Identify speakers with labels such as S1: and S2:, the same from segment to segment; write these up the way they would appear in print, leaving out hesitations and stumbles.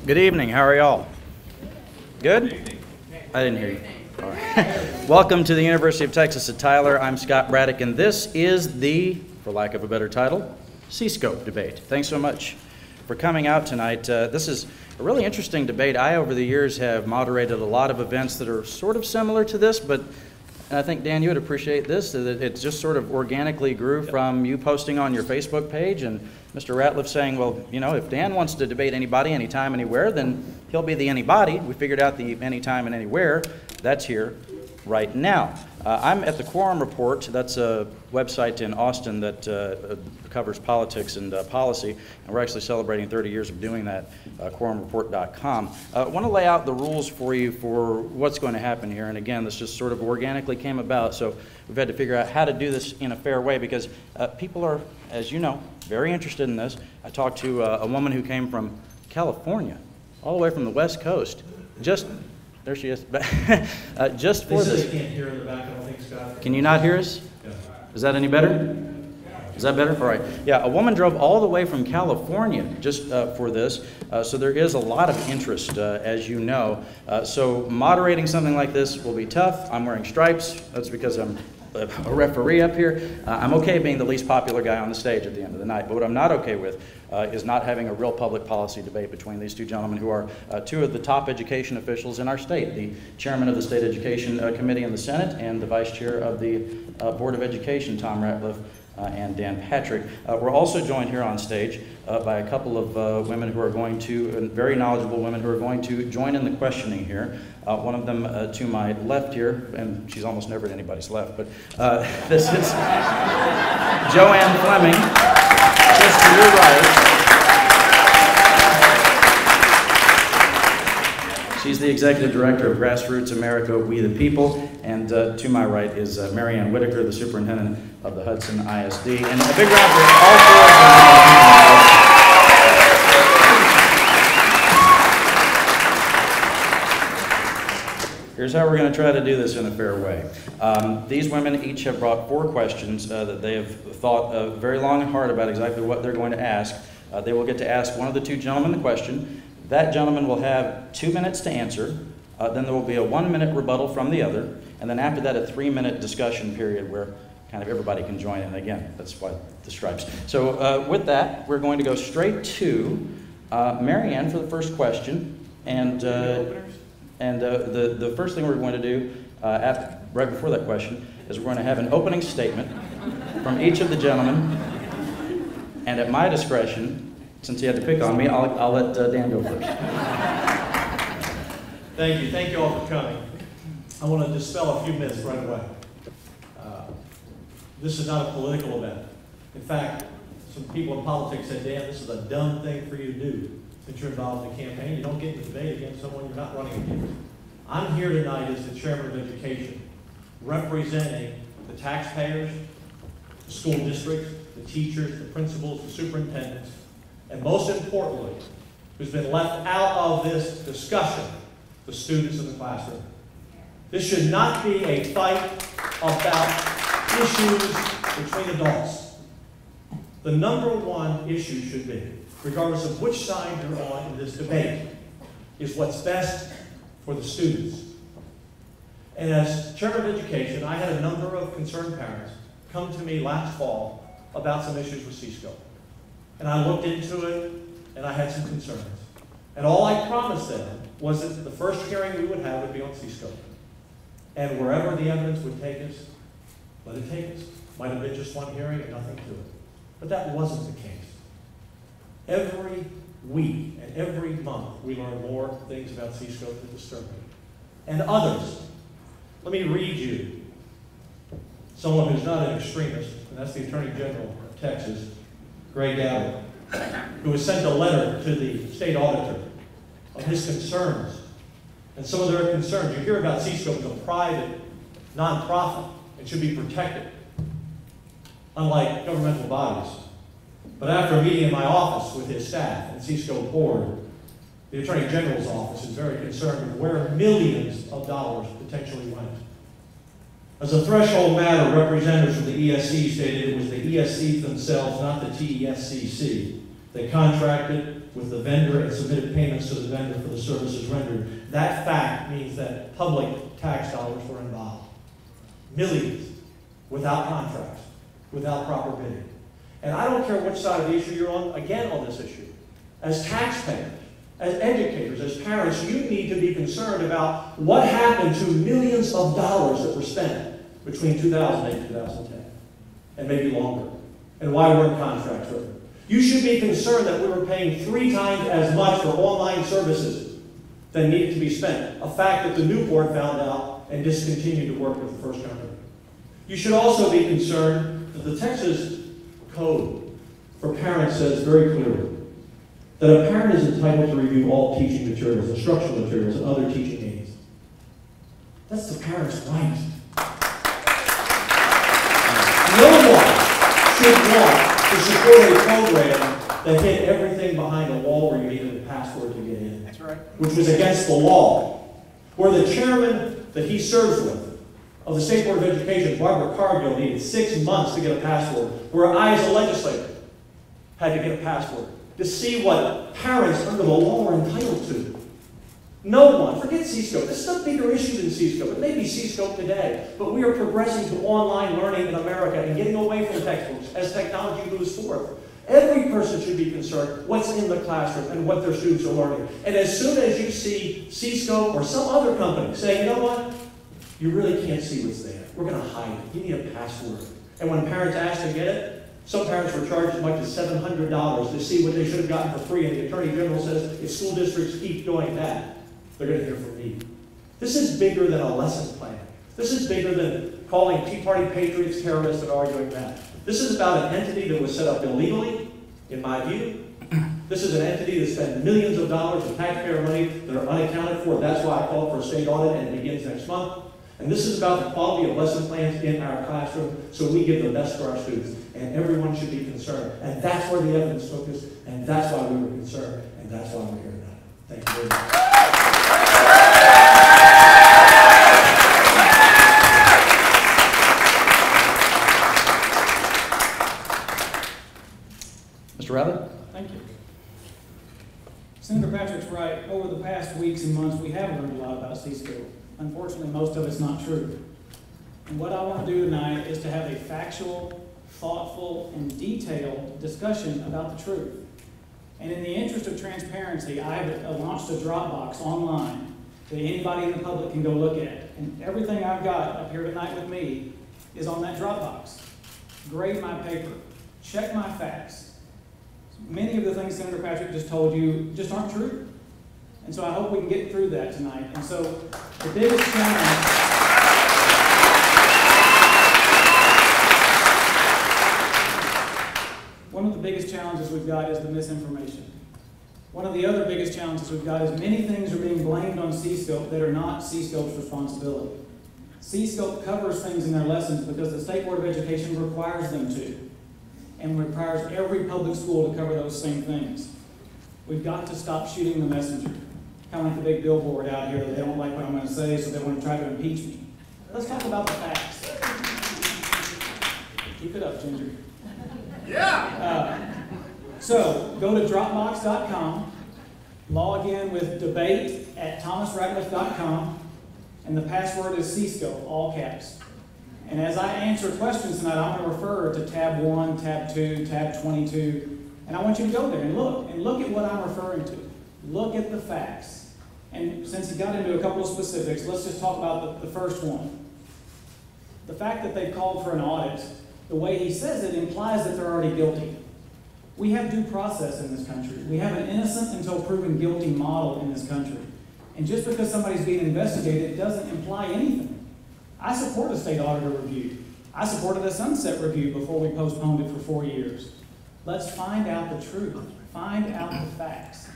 S1: Good evening. How are y'all? Good? I didn't hear you. All right. Welcome to the University of Texas at Tyler. I'm Scott Braddock, and this is the, for lack of a better title, CSCOPE debate. Thanks so much for coming out tonight. This is a really interesting debate. I, over the years, have moderated a lot of events that are sort of similar to this, but I think, Dan, you would appreciate this, that it just sort of organically grew from you posting on your Facebook page and Mr. Ratliff saying, well, you know, if Dan wants to debate anybody, anytime, anywhere, then he'll be the anybody. We figured out the anytime and anywhere. That's here right now. I'm at the Quorum Report. That's a website in Austin that covers politics and policy, and we're actually celebrating 30 years of doing that, quorumreport.com. I want to lay out the rules for you for what's going to happen here, and again, this just sort of organically came about, so we've had to figure out how to do this in a fair way because people are, as you know, very interested in this. I talked to a woman who came from California, all the way from the West Coast, just there she is. Just for this.
S2: They can't hear in the back, I don't think, Scott.
S1: Can you not hear us?
S2: Yeah.
S1: Is that any better? Is that better? All right. Yeah, a woman drove all the way from California just for this, so there is a lot of interest, as you know. So moderating something like this will be tough. I'm wearing stripes. That's because I'm a referee up here. I'm okay being the least popular guy on the stage at the end of the night, but what I'm not okay with is not having a real public policy debate between these two gentlemen who are two of the top education officials in our state, the chairman of the State Education Committee in the Senate and the vice chair of the Board of Education, Tom Ratliff and Dan Patrick. We're also joined here on stage by a couple of women who are going to, and very knowledgeable women who are going to join in the questioning here. One of them to my left here, and she's almost never at anybody's left, but this is Joanne Fleming, just to your right. She's the Executive Director of Grassroots America, We the People, and to my right is Mary Ann Whitaker, the Superintendent of the Hudson ISD. And a big round for all four of them. Here's how we're going to try to do this in a fair way. These women each have brought 4 questions that they have thought very long and hard about exactly what they're going to ask. They will get to ask one of the two gentlemen the question. That gentleman will have 2 minutes to answer. Then there will be a 1-minute rebuttal from the other. And then after that, a 3-minute discussion period where kind of everybody can join in. Again, that's why the stripes. So with that, we're going to go straight to Mary Ann for the first question. And the first thing we're going to do right before that question is we're going to have an opening statement from each of the gentlemen. And at my discretion, since he had to pick on me, I'll let Dan go first.
S2: Thank you all for coming. I want to dispel a few myths right away. This is not a political event. In fact, some people in politics said, Dan, this is a dumb thing for you to do. Since you're involved in a campaign, you don't get to debate against someone you're not running against. I'm here tonight as the chairman of education, representing the taxpayers, the school districts, the teachers, the principals, the superintendents, and most importantly, who's been left out of this discussion, the students in the classroom. This should not be a fight about issues between adults. The number one issue should be, regardless of which side you're on in this debate, is what's best for the students. And as chairman of education, I had a number of concerned parents come to me last fall about some issues with CSCOPE. And I looked into it, and I had some concerns. And all I promised them was that the first hearing we would have would be on CSCOPE. And wherever the evidence would take us, let it take us. Might have been just one hearing and nothing to it. But that wasn't the case. Every week and every month, we learn more things about CSCOPE that disturb me. And others. Let me read you someone who's not an extremist, and that's the Attorney General of Texas, Gray Gowdy, who has sent a letter to the state auditor of his concerns. And some of their concerns, you hear about CSCOPE as a private, nonprofit. It should be protected, unlike governmental bodies. But after a meeting in my office with his staff and CSCOPE board, the Attorney General's office is very concerned with where millions of dollars potentially went. As a threshold matter, representatives from the ESC stated it was the ESC themselves, not the TESCC, They contracted with the vendor and submitted payments to the vendor for the services rendered. That fact means that public tax dollars were involved. Millions, without contracts, without proper bidding. And I don't care which side of the issue you're on, again, on this issue. As taxpayers, as educators, as parents, you need to be concerned about what happened to millions of dollars that were spent between 2008 and 2010, and maybe longer, and why weren't contracts written. You should be concerned that we were paying 3 times as much for online services than needed to be spent, a fact that the new board found out and discontinued to work with the first company. You should also be concerned that the Texas Code for parents says very clearly that a parent is entitled to review all teaching materials, instructional materials, and other teaching aids. That's the parent's right. No one should want to support a program that hid everything behind a wall where you needed a password to get in.
S3: That's right.
S2: Which was against the law. Where the chairman that he serves with of the State Board of Education, Barbara Cargill, needed 6 months to get a password. Where I, as a legislator, had to get a password to see what parents under the law are entitled to. No one, forget CSCOPE. This is a bigger issue than CSCOPE. It may be CSCOPE today, but we are progressing to online learning in America and getting away from textbooks as technology moves forth. Every person should be concerned what's in the classroom and what their students are learning. And as soon as you see CSCOPE or some other company say, you know what, you really can't see what's there. We're going to hide it. You need a password. And when parents ask to get it, some parents were charged as much as $700 to see what they should have gotten for free. And the Attorney General says, if school districts keep doing that, they're going to hear from me. This is bigger than a lesson plan. This is bigger than calling Tea Party patriots terrorists and arguing that. This is about an entity that was set up illegally, in my view. This is an entity that spent millions of dollars of taxpayer money that are unaccounted for. That's why I called for a state audit, and it begins next month. And this is about the quality of lesson plans in our classroom, so we give the best to our students. And everyone should be concerned. And that's where the evidence took us, and that's why we were concerned, and that's why we're here tonight. Thank you very much.
S1: Mr. Ratliff?
S3: Thank you. Senator Patrick's right. Over the past weeks and months, we have learned a lot about CSCOPE. Unfortunately, most of it's not true. And what I want to do tonight is to have a factual, thoughtful, and detailed discussion about the truth. And in the interest of transparency, I've launched a Dropbox online that anybody in the public can go look at. And everything I've got up here tonight with me is on that Dropbox. Grade my paper. Check my facts. Many of the things Senator Patrick just told you just aren't true. And so I hope we can get through that tonight. And so the biggest challenge, one of the biggest challenges we've got is the misinformation. One of the other biggest challenges we've got is many things are being blamed on CSCOPE that are not CSCOPE's responsibility. CSCOPE covers things in their lessons because the State Board of Education requires them to, and requires every public school to cover those same things. We've got to stop shooting the messenger. Kind of like the big billboard out here that they don't like what I'm going to say, so they want to try to impeach me. Let's talk about the facts. Keep it up, Ginger. Yeah! So, go to Dropbox.com, log in with debate@thomasratliff.com, and the password is CSCOPE, all caps. And as I answer questions tonight, I'm going to refer to tab 1, tab 2, tab 22, and I want you to go there and look at what I'm referring to. Look at the facts. And since he got into a couple of specifics, let's just talk about the first one. The fact that they've called for an audit, the way he says it implies that they're already guilty. We have due process in this country. We have an innocent until proven guilty model in this country. And just because somebody's being investigated doesn't imply anything. I support a state auditor review. I supported a sunset review before we postponed it for 4 years. Let's find out the truth. Find out the facts.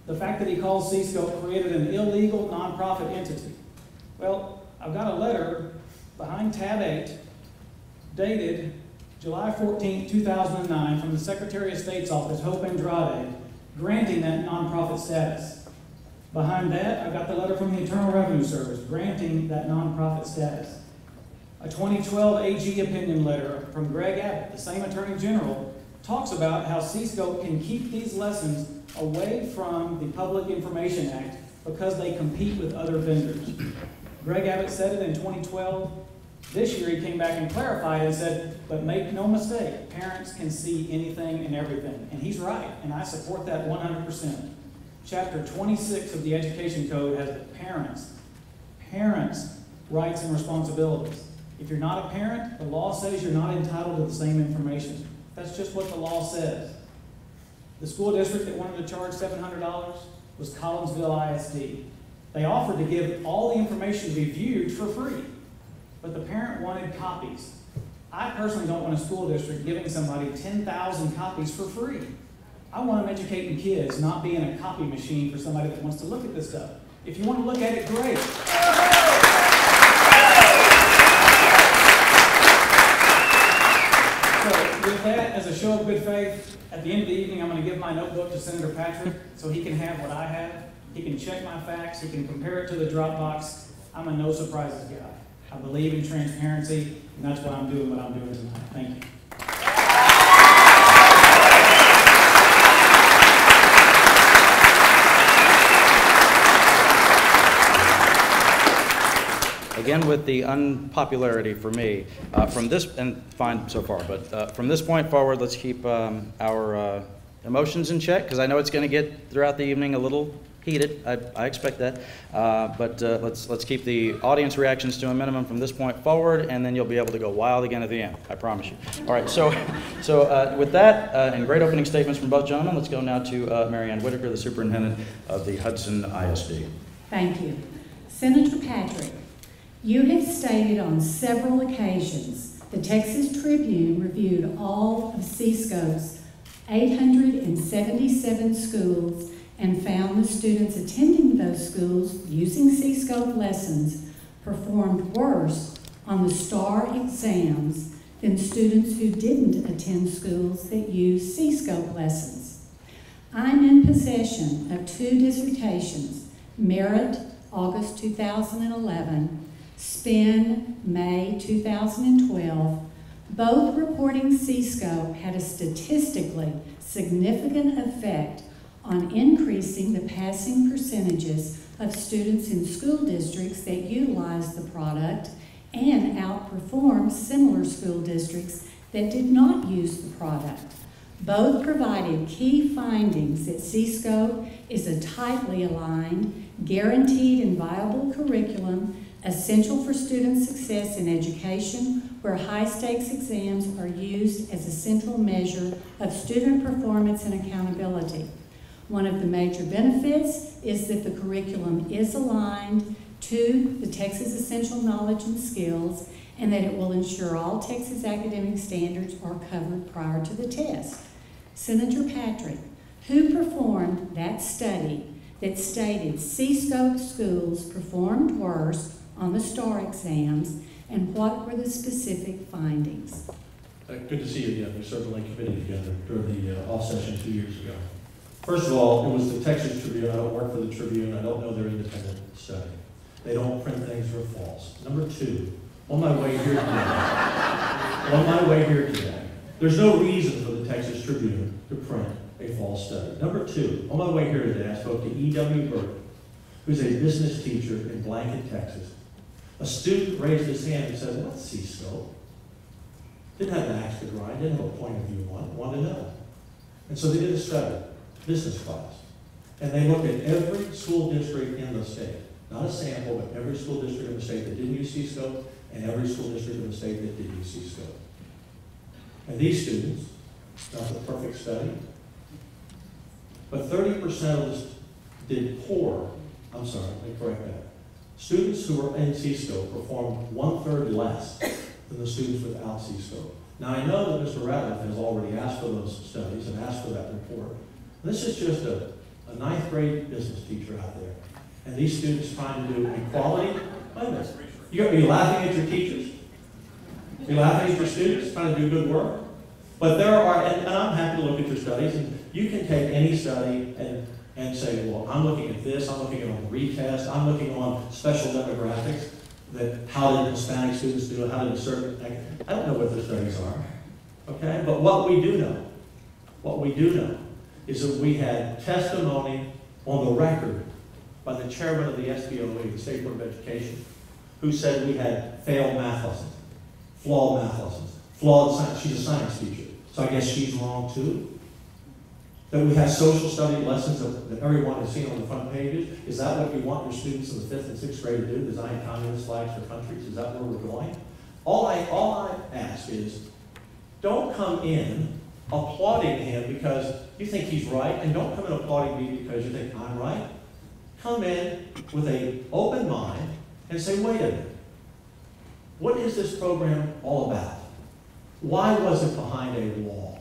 S3: The fact that he calls CSCOPE created an illegal nonprofit entity. Well, I've got a letter behind tab 8 dated July 14, 2009 from the Secretary of State's office, Hope Andrade, granting that nonprofit status. Behind that, I've got the letter from the Internal Revenue Service granting that nonprofit status. A 2012 AG opinion letter from Greg Abbott, the same Attorney General, talks about how CSCOPE can keep these lessons away from the Public Information Act because they compete with other vendors. Greg Abbott said it in 2012. This year he came back and clarified and said, but make no mistake, parents can see anything and everything. And he's right, and I support that 100%. Chapter 26 of the Education Code has parents' rights and responsibilities. If you're not a parent, the law says you're not entitled to the same information. That's just what the law says. The school district that wanted to charge $700 was Collinsville ISD. They offered to give all the information to be viewed for free, but the parent wanted copies. I personally don't want a school district giving somebody 10,000 copies for free. I want them educating kids, not being a copy machine for somebody that wants to look at this stuff. If you want to look at it, great. So with that, as a show of good faith, at the end of the evening, I'm going to give my notebook to Senator Patrick so he can have what I have. He can check my facts. He can compare it to the Dropbox. I'm a no surprises guy. I believe in transparency, and that's why I'm doing what I'm doing tonight. Thank you.
S1: Again, with the unpopularity for me, from this, and fine so far, but from this point forward, let's keep our emotions in check, because I know it's going to get throughout the evening a little heated. I expect that, but let's keep the audience reactions to a minimum from this point forward, and then you'll be able to go wild again at the end. I promise you. All right. So with that, and great opening statements from both gentlemen, let's go now to Mary Ann Whitaker, the superintendent of the Hudson ISD.
S4: Thank you, Senator Patrick. You have stated on several occasions the Texas Tribune reviewed all of CSCOPE's 877 schools and found the students attending those schools using CSCOPE lessons performed worse on the STAR exams than students who didn't attend schools that used CSCOPE lessons. I'm in possession of 2 dissertations, Merit, August 2011, Spin, May 2012, both reporting CSCOPE had a statistically significant effect on increasing the passing percentages of students in school districts that utilize the product and outperform similar school districts that did not use the product. Both provided key findings that CSCOPE is a tightly aligned, guaranteed and viable curriculum essential for student success in education, where high-stakes exams are used as a central measure of student performance and accountability. One of the major benefits is that the curriculum is aligned to the Texas Essential Knowledge and Skills, and that it will ensure all Texas academic standards are covered prior to the test. Senator Patrick, who performed that study that stated CSCOPE schools performed worse on the STAR exams, and what were the specific findings?
S2: Good to see you again. We served on a committee together during the off session 2 years ago. First of all, it was the Texas Tribune. I don't work for the Tribune. I don't know their independent study. They don't print things that are false. Number 2, on my way here today, there's no reason for the Texas Tribune to print a false study. Number 2, on my way here today, I spoke to E.W. Burton, who's a business teacher in Blanket, Texas. A student raised his hand and said, what's CSCOPE? Didn't have an axe to grind, didn't have a point of view on it, wanted to know. And so they did a study, business class. And they looked at every school district in the state. Not a sample, but every school district in the state that didn't use CSCOPE, and every school district in the state that did use CSCOPE. And these students, not the perfect study, but 30% of us did poor. I'm sorry, let me correct that. Students who were in CSCOPE performed 1/3 less than the students without CSCOPE. Now I know that Mr. Ratliff has already asked for those studies and asked for that report. This is just a 9th grade business teacher out there. And these students trying to do equality. Wait a minute. Are you laughing at your teachers? Are you laughing at your students trying to do good work? But there are, and I'm happy to look at your studies, and you can take any study and say, well, I'm looking at this, I'm looking on retest, I'm looking on special demographics, that how did Hispanic students do it, how did a certain, I don't know what the studies are, okay? But what we do know What we do know is that we had testimony on the record by the chairman of the SBOE, the State Board of Education, who said we had failed math lessons, flawed math lessons, flawed science. She's a science teacher, so I guess she's wrong too. That we have social study lessons that everyone has seen on the front pages. Is that what you want your students in the 5th and 6th grade to do, design communist flags for countries? Is that where we're going? All I ask is, don't come in applauding him because you think he's right, and don't come in applauding me because you think I'm right. Come in with an open mind and say, wait a minute, what is this program all about? Why was it behind a wall?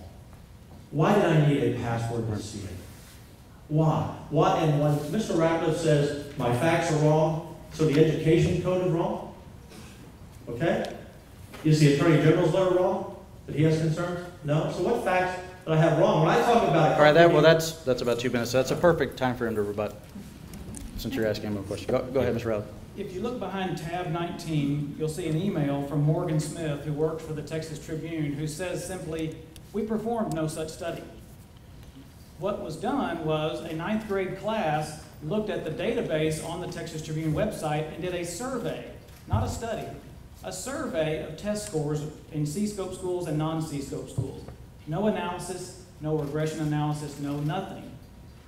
S2: Why did I need a password to see it? Why? Why? And when Mr. Ratliff says my facts are wrong, so the education code is wrong, okay? Is the Attorney General's letter wrong? That he has concerns? No. So what facts did I have wrong? When I talk about it,
S1: All right, that's about 2 minutes. So that's a perfect time for him to rebut, since you're asking him a question. Go ahead, Mr. Ratliff.
S3: If you look behind tab 19, you'll see an email from Morgan Smith, who works for the Texas Tribune, who says simply, we performed no such study. What was done was a 9th grade class looked at the database on the Texas Tribune website and did a survey, not a study, a survey of test scores in CSCOPE schools and non-CSCOPE schools. No analysis, no regression analysis, no nothing.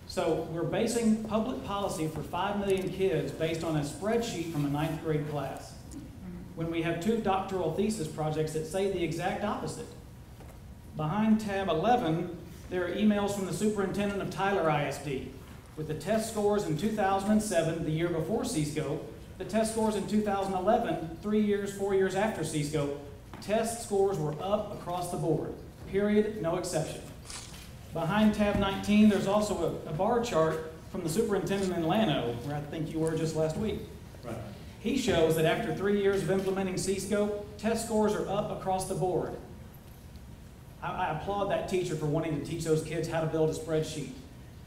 S3: So we're basing public policy for 5 million kids based on a spreadsheet from a 9th grade class, when we have 2 doctoral thesis projects that say the exact opposite. Behind tab 11, there are emails from the superintendent of Tyler ISD with the test scores in 2007, the year before CSCOPE, the test scores in 2011, 4 years after CSCOPE. Test scores were up across the board, period, no exception. Behind tab 19, there's also a bar chart from the superintendent in Llano, where I think you were just last week.
S2: right.
S3: He shows that after 3 years of implementing CSCOPE, test scores are up across the board. I applaud that teacher for wanting to teach those kids how to build a spreadsheet.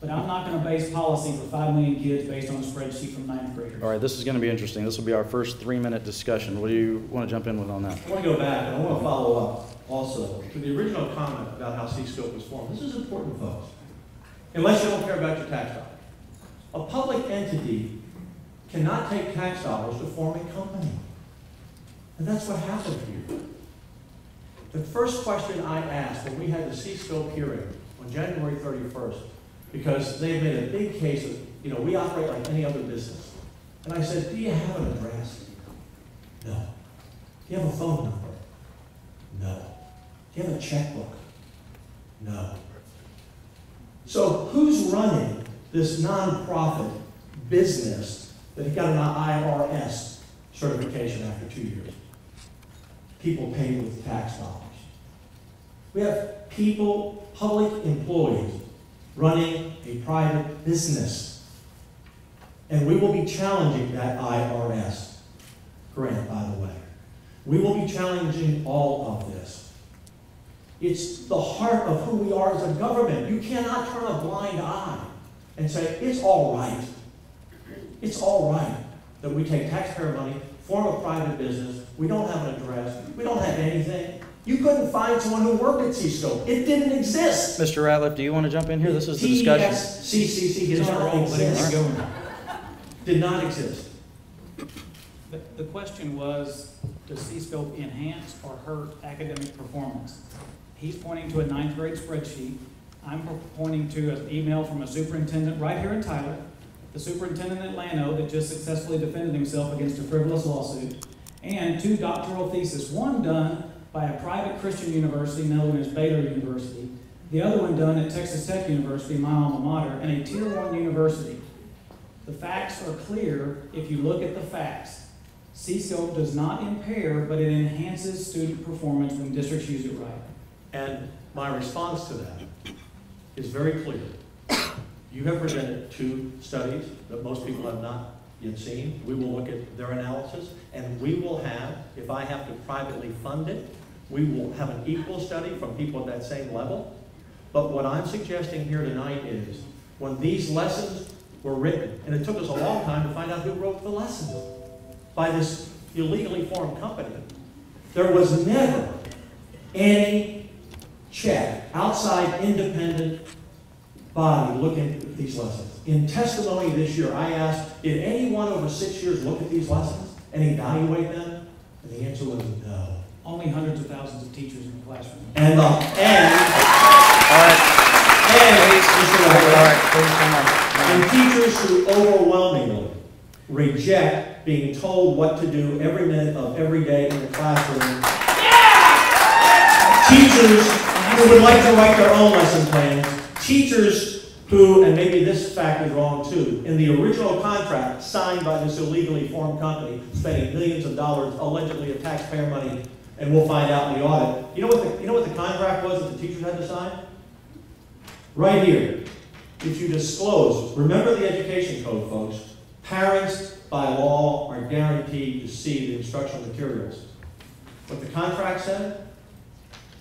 S3: But I'm not going to base policy for 5 million kids based on a spreadsheet from 9th graders.
S1: All right, this is going to be interesting. This will be our first 3-minute discussion. What do you want to jump in with on that?
S2: I want to go back and I want to follow up also to the original comment about how CSCOPE was formed. This is important, folks. Unless you don't care about your tax dollars. A public entity cannot take tax dollars to form a company. And that's what happened here. The first question I asked when we had the CSCOPE hearing on January 31st, because they made a big case of, we operate like any other business. And I said, do you have an address? No. Do you have a phone number? No. Do you have a checkbook? No. So who's running this nonprofit business that got an IRS certification after 2 years? People paid with tax dollars. We have people, public employees, running a private business. And we will be challenging that IRS grant, by the way. We will be challenging all of this. It's the heart of who we are as a government. You cannot turn a blind eye and say, it's all right. It's all right that we take taxpayer money, form a private business, we don't have an address, we don't have anything. You couldn't find someone who worked at CSCOPE. It didn't exist.
S1: Mr. Ratliff, do you want to jump in here? This is the discussion.
S2: TSCCC did not exist. Did not exist.
S3: The question was, does CSCOPE enhance or hurt academic performance? He's pointing to a 9th grade spreadsheet. I'm pointing to an email from a superintendent right here in Tyler, the superintendent at Llano that just successfully defended himself against a frivolous lawsuit, and 2 doctoral theses, one done by a private Christian university known as Baylor University, the other one done at Texas Tech University, my alma mater, and a Tier 1 university. The facts are clear if you look at the facts. CSCOPE does not impair, but it enhances student performance when districts use it right.
S2: And my response to that is very clear. You have presented 2 studies that most people have not yet seen. We will look at their analysis, and we will have, if I have to privately fund it, we will have an equal study from people at that same level. But what I'm suggesting here tonight is, when these lessons were written, and it took us a long time to find out who wrote the lessons by this illegally formed company, there was never any check, outside independent body looking at these lessons. In testimony this year, I asked, did anyone over 6 years look at these lessons and evaluate them? And the answer was no.
S3: Only hundreds of thousands of teachers in the classroom.
S2: And
S1: All right, please come on.
S2: And teachers who overwhelmingly reject being told what to do every minute of every day in the classroom. Teachers who would like to write their own lesson plans. Teachers who, and maybe this fact is wrong too, in the original contract signed by this illegally formed company, spending millions of dollars allegedly of taxpayer money, and we'll find out in the audit. You know what the contract was that the teachers had to sign? Right here. If you disclose, remember the education code, folks. Parents, by law, are guaranteed to see the instructional materials. What the contract said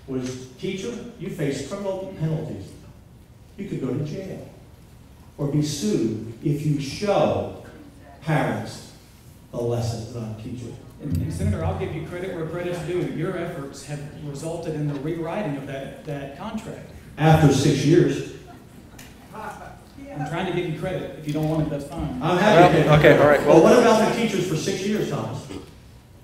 S2: was, teacher, you face criminal penalties. You could go to jail or be sued if you show parents the lessons that I'm teaching.
S3: And Senator, I'll give you credit where credit's due. Your efforts have resulted in the rewriting of that contract.
S2: After 6 years.
S3: I'm trying to give you credit. If you don't want it, that's fine.
S2: I'm happy to.
S1: Okay, all right.
S2: Well, what about the teachers for 6 years, Thomas?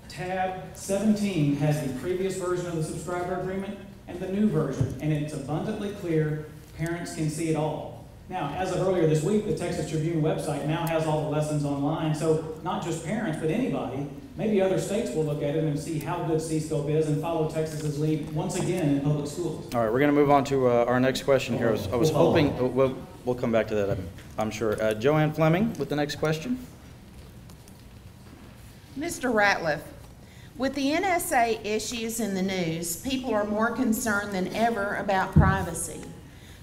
S3: Tab 17 has the previous version of the subscriber agreement and the new version, and it's abundantly clear. Parents can see it all. Now, as of earlier this week, the Texas Tribune website now has all the lessons online, so not just parents, but anybody, maybe other states will look at it and see how good CSCOPE is and follow Texas's lead once again in public schools.
S1: All right, we're going to move on to our next question here. I was hoping, we'll come back to that, I'm sure. Joanne Fleming with the next question.
S5: Mr. Ratliff, with the NSA issues in the news, people are more concerned than ever about privacy.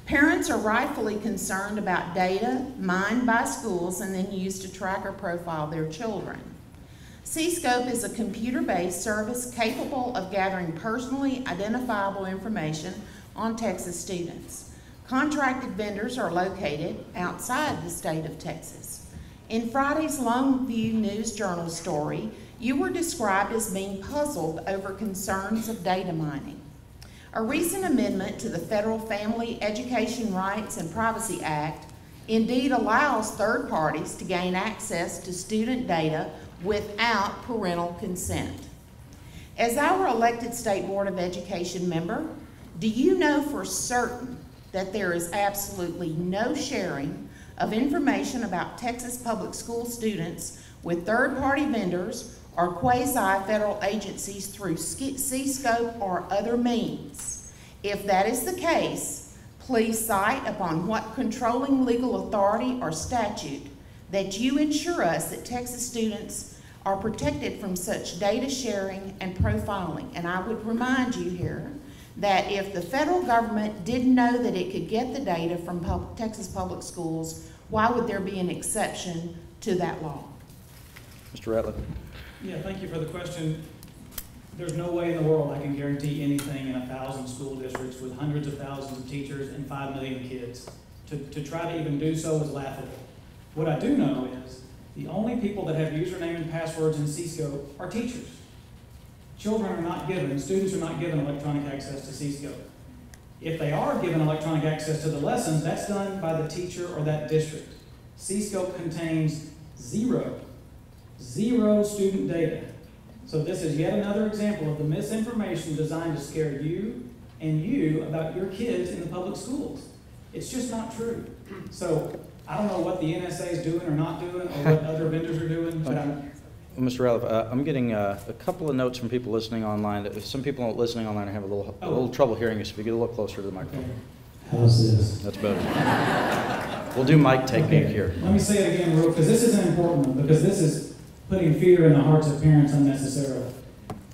S5: Parents are rightfully concerned about data mined by schools and then used to track or profile their children. CSCOPE is a computer-based service capable of gathering personally identifiable information on Texas students. Contracted vendors are located outside the state of Texas. In Friday's Longview News Journal story, you were described as being puzzled over concerns of data mining. A recent amendment to the Federal Family Education Rights and Privacy Act indeed allows third parties to gain access to student data without parental consent. As our elected State Board of Education member, do you know for certain that there is absolutely no sharing of information about Texas public school students with third-party vendors or quasi-federal agencies through CSCOPE or other means? If that is the case, please cite upon what controlling legal authority or statute that you ensure us that Texas students are protected from such data sharing and profiling. And I would remind you here that if the federal government didn't know that it could get the data from Texas public schools, why would there be an exception to that law?
S1: Mr. Ratliff.
S3: Yeah, thank you for the question. There's no way in the world I can guarantee anything in 1,000 school districts with hundreds of thousands of teachers and 5 million kids. To try to even do so is laughable. What I do know is the only people that have username and passwords in CSCOPE are teachers. Children are not given, students are not given electronic access to CSCOPE. If they are given electronic access to the lessons, that's done by the teacher or that district. CSCOPE contains zero student data. So this is yet another example of the misinformation designed to scare you and you about your kids in the public schools. It's just not true. So I don't know what the NSA is doing or not doing or what other vendors are doing, but
S1: Mr. Ratliff, I'm getting a couple of notes from people listening online. Some people listening online have a little trouble hearing us. If you get a little closer to the microphone.
S3: Okay.
S2: How's this?
S1: That's better. We'll do mic technique here.
S3: Let me say it again, real, because this is an important one, because this is putting fear in the hearts of parents unnecessarily.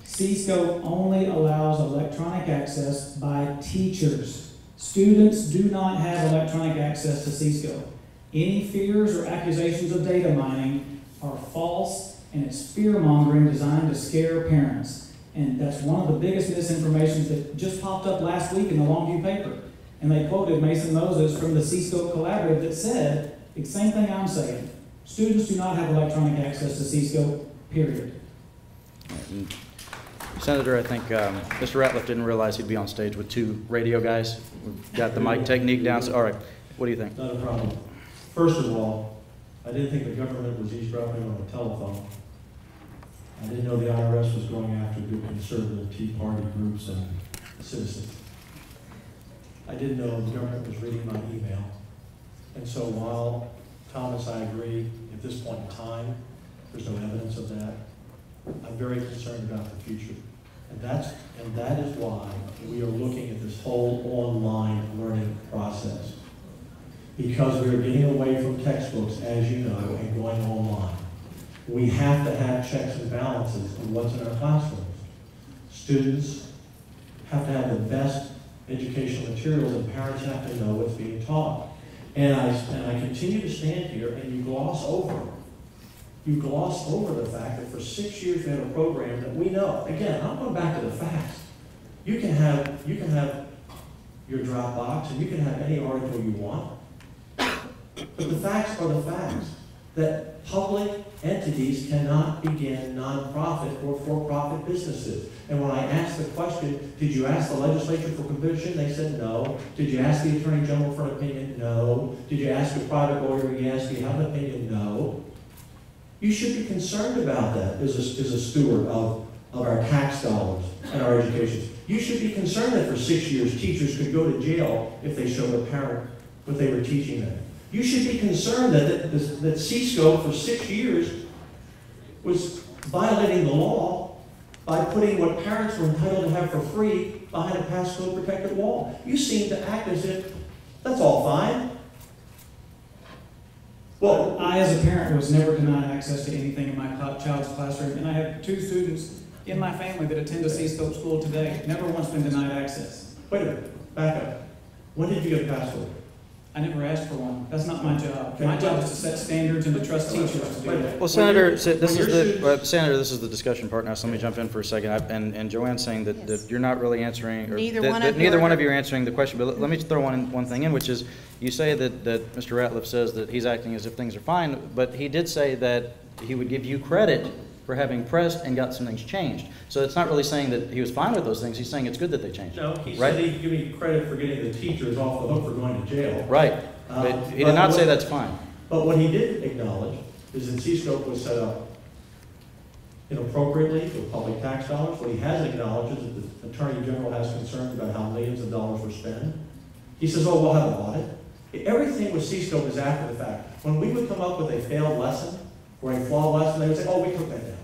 S3: CSCOPE only allows electronic access by teachers. Students do not have electronic access to CSCOPE. Any fears or accusations of data mining are false, and it's fear-mongering designed to scare parents. And that's one of the biggest misinformations that just popped up last week in the Longview paper. And they quoted Mason Moses from the CSCOPE Collaborative that said the same thing I'm saying. Students do not have electronic access to CSCOPE, period.
S1: Senator, I think Mr. Ratliff didn't realize he'd be on stage with two radio guys. We've got the mic technique down. So, all right, what do you think?
S2: Not a problem. First of all, I didn't think the government was eavesdropping on the telephone. I didn't know the IRS was going after good conservative Tea Party groups and citizens. I didn't know the government was reading my email. And so while, Thomas, I agree, at this point in time, there's no evidence of that, I'm very concerned about the future. And that is why we are looking at this whole online learning process. Because we are getting away from textbooks, as you know, and going online. We have to have checks and balances on what's in our classrooms. Students have to have the best educational materials, and parents have to know what's being taught. And I continue to stand here, and you gloss over the fact that for 6 years we had a program that we know. Again, I'm going back to the facts. You can have your Dropbox, and you can have any article you want. But the facts are the facts. That public entities cannot begin nonprofit or for-profit businesses. And when I asked the question, did you ask the legislature for permission? They said no. Did you ask the Attorney General for an opinion? No. Did you ask a private lawyer? Yes. Do you have an opinion? No. You should be concerned about that as a steward of our tax dollars and our education. You should be concerned that for 6 years teachers could go to jail if they showed a parent what they were teaching them. You should be concerned that CSCOPE for 6 years was violating the law by putting what parents were entitled to have for free behind a passcode protected wall. You seem to act as if that's all fine.
S3: Well, I as a parent was never denied access to anything in my child's classroom, and I have 2 students in my family that attend a CSCOPE school today. Never once been denied access.
S2: Wait a minute, back up. When did you get a password?
S3: I never asked for one. That's not my job. My job is to set standards and to trust teachers to do that.
S1: Well, Senator, Senator, this is the discussion part now, so let me jump in for a second. And Joanne's saying that you're not really answering, or neither one of you are answering the question, but let me throw one thing in, which is, you say that Mr. Ratliff says that he's acting as if things are fine, but he did say that he would give you credit for having pressed and got some things changed. So it's not really saying that he was fine with those things. He's saying it's good that they changed.
S2: No, he said he'd give me credit for getting the teachers off the hook for going to jail.
S1: Right. But he did not say that's fine.
S2: But what he did acknowledge is that CSCOPE was set up inappropriately with public tax dollars. What he has acknowledged is that the Attorney General has concerns about how millions of dollars were spent. He says, oh, we'll have an audit. Everything with CSCOPE is after the fact. When we would come up with a failed lesson or a flawed lesson, they would say, oh, we took that down.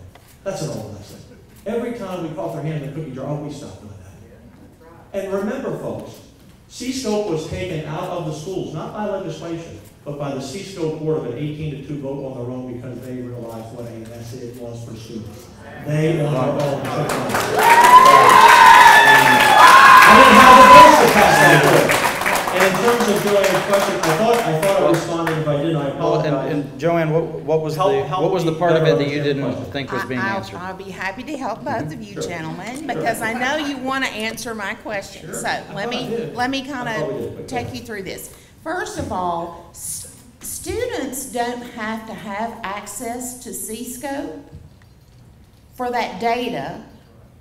S2: That's an old lesson. Every time we caught their hand in the cookie jar, oh, we stopped doing that. And remember, folks, CSCOPE was taken out of the schools, not by legislation, but by the CSCOPE board of an 18-2 vote on their own because they realized what a mess it was for students. They on their own took on it. I didn't have the votes to pass that bill. And in terms of Joanne's question, I thought I responded. If I didn't, I apologize.
S1: And Joanne, what was the part of it that you didn't think was being answered?
S5: I'll be happy to help both of you gentlemen, because I know you want to answer my question. So let me kind of take you through this. First of all, students don't have to have access to CSCOPE for that data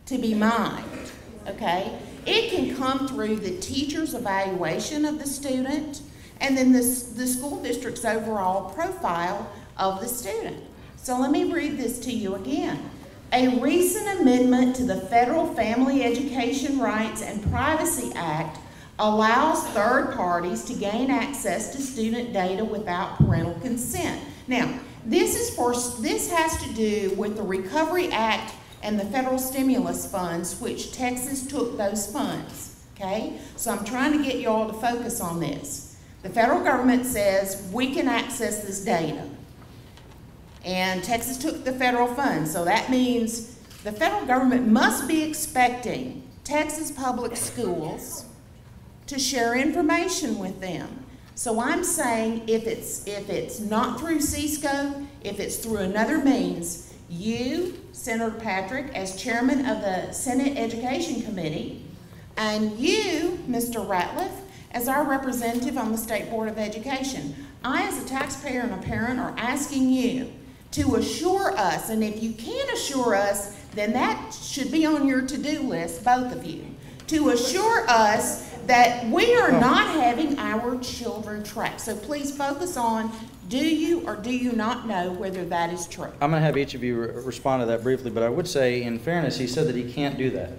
S5: to be mined, okay? It can come through the teacher's evaluation of the student and then the school district's overall profile of the student. So let me read this to you again. A recent amendment to the Federal Family Education Rights and Privacy Act allows third parties to gain access to student data without parental consent. Now, this has to do with the Recovery Act and the federal stimulus funds, which Texas took those funds, okay? So I'm trying to get you all to focus on this. The federal government says we can access this data, and Texas took the federal funds, so that means the federal government must be expecting Texas public schools to share information with them. So I'm saying if it's not through CSCOPE, if it's through another means, you, Senator Patrick, as chairman of the Senate Education Committee, and you, Mr. Ratliff, as our representative on the State Board of Education, I, as a taxpayer and a parent, are asking you to assure us, and if you can't assure us, then that should be on your to-do list, both of you, to assure us that we are not having our children tracked. So please focus on, do you or do you not know whether that is true?
S1: I'm going to have each of you respond to that briefly, but I would say, in fairness, he said that he can't do that.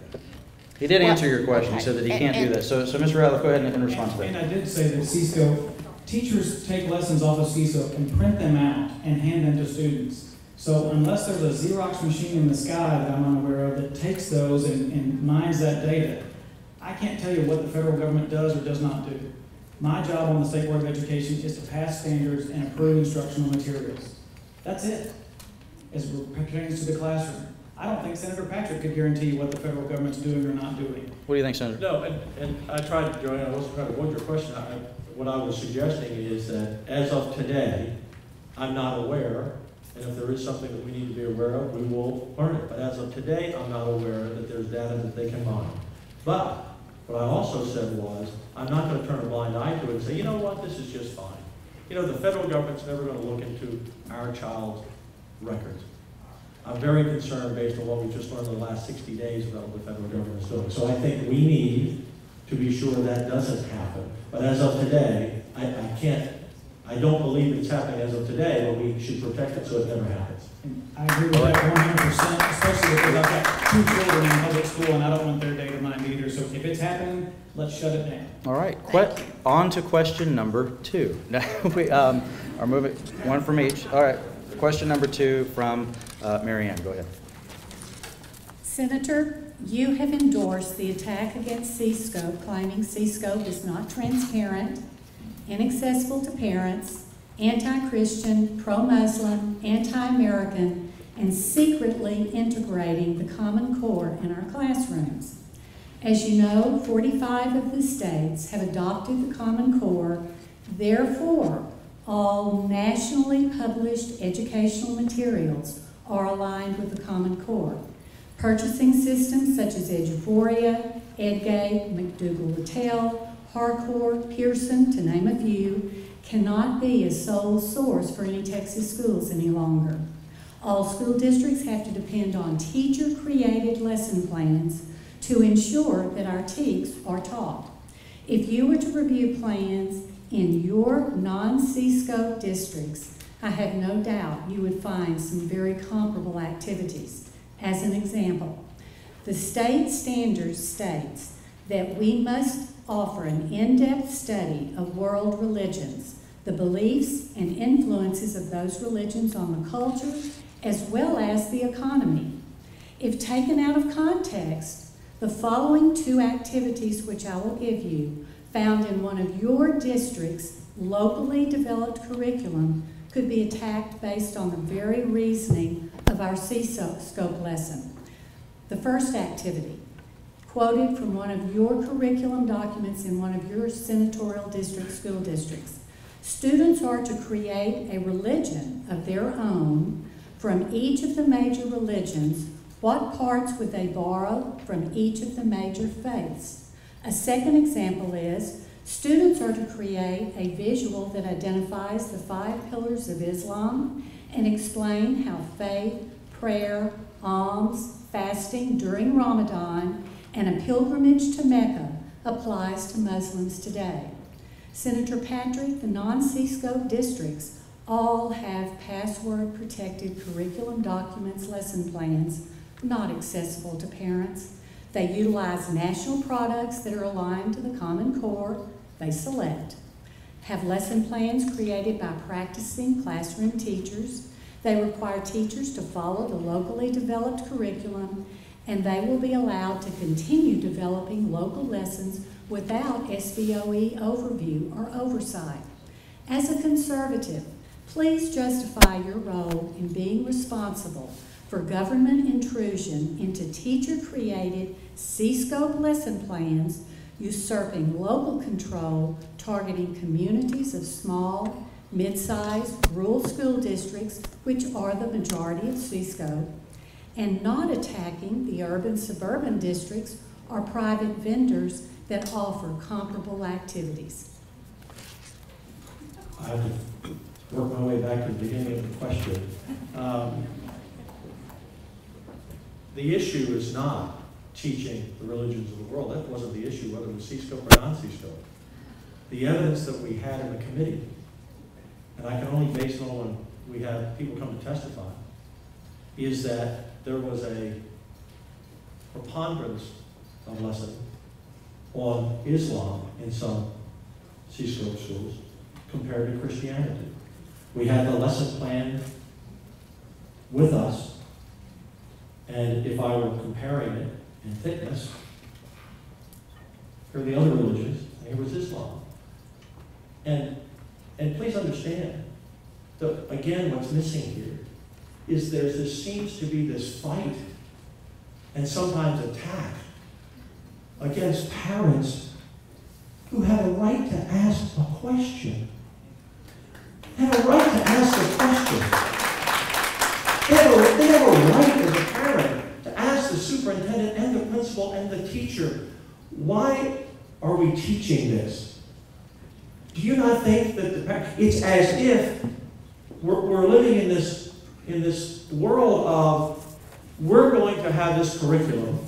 S1: He did answer your question.
S5: Okay.
S1: He said that he can't do that. So Mr. Ratliff, go ahead and respond to that.
S3: And I did say that CSCOPE, teachers take lessons off of CSCOPE and print them out and hand them to students. So unless there's a Xerox machine in the sky that I'm unaware of that takes those and mines that data, I can't tell you what the federal government does or does not do. My job on the State Board of Education is to pass standards and approve instructional materials. That's it, as it pertains to the classroom. I don't think Senator Patrick could guarantee you what the federal government's doing or not doing.
S1: What do you think, Senator?
S2: No, and I tried, Joanne, I wasn't trying to avoid your question. What I was suggesting is that as of today, I'm not aware, and if there is something that we need to be aware of, we will learn it. But as of today, I'm not aware that there's data that they can mine. But what I also said was, I'm not going to turn a blind eye to it and say, you know what, this is just fine. You know, the federal government's never going to look into our child's records. I'm very concerned based on what we've just learned in the last 60 days about what the federal government is doing. So I think we need to be sure that doesn't happen. But as of today, I don't believe it's happening as of today, but we should protect it so it never happens.
S3: And I agree with that 100%, especially because I've got 2 children in public school and I don't want their data mined either. So if it's happening, let's shut it down.
S1: All right, on to question number 2. Now, we are moving one from each. All right, question number 2 from Mary Ann. Go ahead.
S4: Senator, you have endorsed the attack against CSCOPE, claiming CSCOPE is not transparent, inaccessible to parents, anti-Christian, pro-Muslim, anti-American, and secretly integrating the Common Core in our classrooms. As you know, 45 of the states have adopted the Common Core. Therefore, all nationally published educational materials are aligned with the Common Core. Purchasing systems such as Eduphoria, Edgate, McDougall-Littell, Harcourt, Pearson, to name a few, cannot be a sole source for any Texas schools any longer. All school districts have to depend on teacher-created lesson plans to ensure that our TEKs are taught. If you were to review plans in your non-CSCOPE districts, I have no doubt you would find some very comparable activities. As an example, the state standard states that we must offer an in-depth study of world religions, the beliefs and influences of those religions on the culture, as well as the economy. If taken out of context, the following 2 activities, which I will give you, found in one of your district's locally developed curriculum, could be attacked based on the very reasoning of our CSCOPE lesson. The first activity, quoted from one of your curriculum documents in one of your senatorial district school districts. Students are to create a religion of their own from each of the major religions. What parts would they borrow from each of the major faiths? A second example is, students are to create a visual that identifies the 5 pillars of Islam and explain how faith, prayer, alms, fasting during Ramadan, and a pilgrimage to Mecca applies to Muslims today. Senator Patrick, the non-CSCOPE districts all have password-protected curriculum documents, lesson plans, not accessible to parents. They utilize national products that are aligned to the Common Core they select, have lesson plans created by practicing classroom teachers. They require teachers to follow the locally developed curriculum, and they will be allowed to continue developing local lessons without SBOE overview or oversight. As a conservative, please justify your role in being responsible for government intrusion into teacher-created CSCOPE lesson plans, usurping local control, targeting communities of small, mid-sized, rural school districts, which are the majority of CSCOPE, and not attacking the urban-suburban districts or private vendors that offer comparable activities.
S2: I have to work my way back to the beginning of the question. The issue is not teaching the religions of the world. That wasn't the issue, whether it was CSCOPE or non-CSCOPE. The evidence that we had in the committee, and I can only base it on when we have people come to testify, is that there was a preponderance of lesson on Islam in some CSCOPE schools compared to Christianity. We had the lesson plan with us, and if I were comparing it in thickness, here are the other religions, and here was Islam. And please understand, again, what's missing here is seems to be this fight and sometimes attack against parents who have a right to ask a question. Have a right to ask a question. They have a right as a parent to ask the superintendent and the principal and the teacher, why are we teaching this? Do you not think that it's as if we're living in this world of we're going to have this curriculum,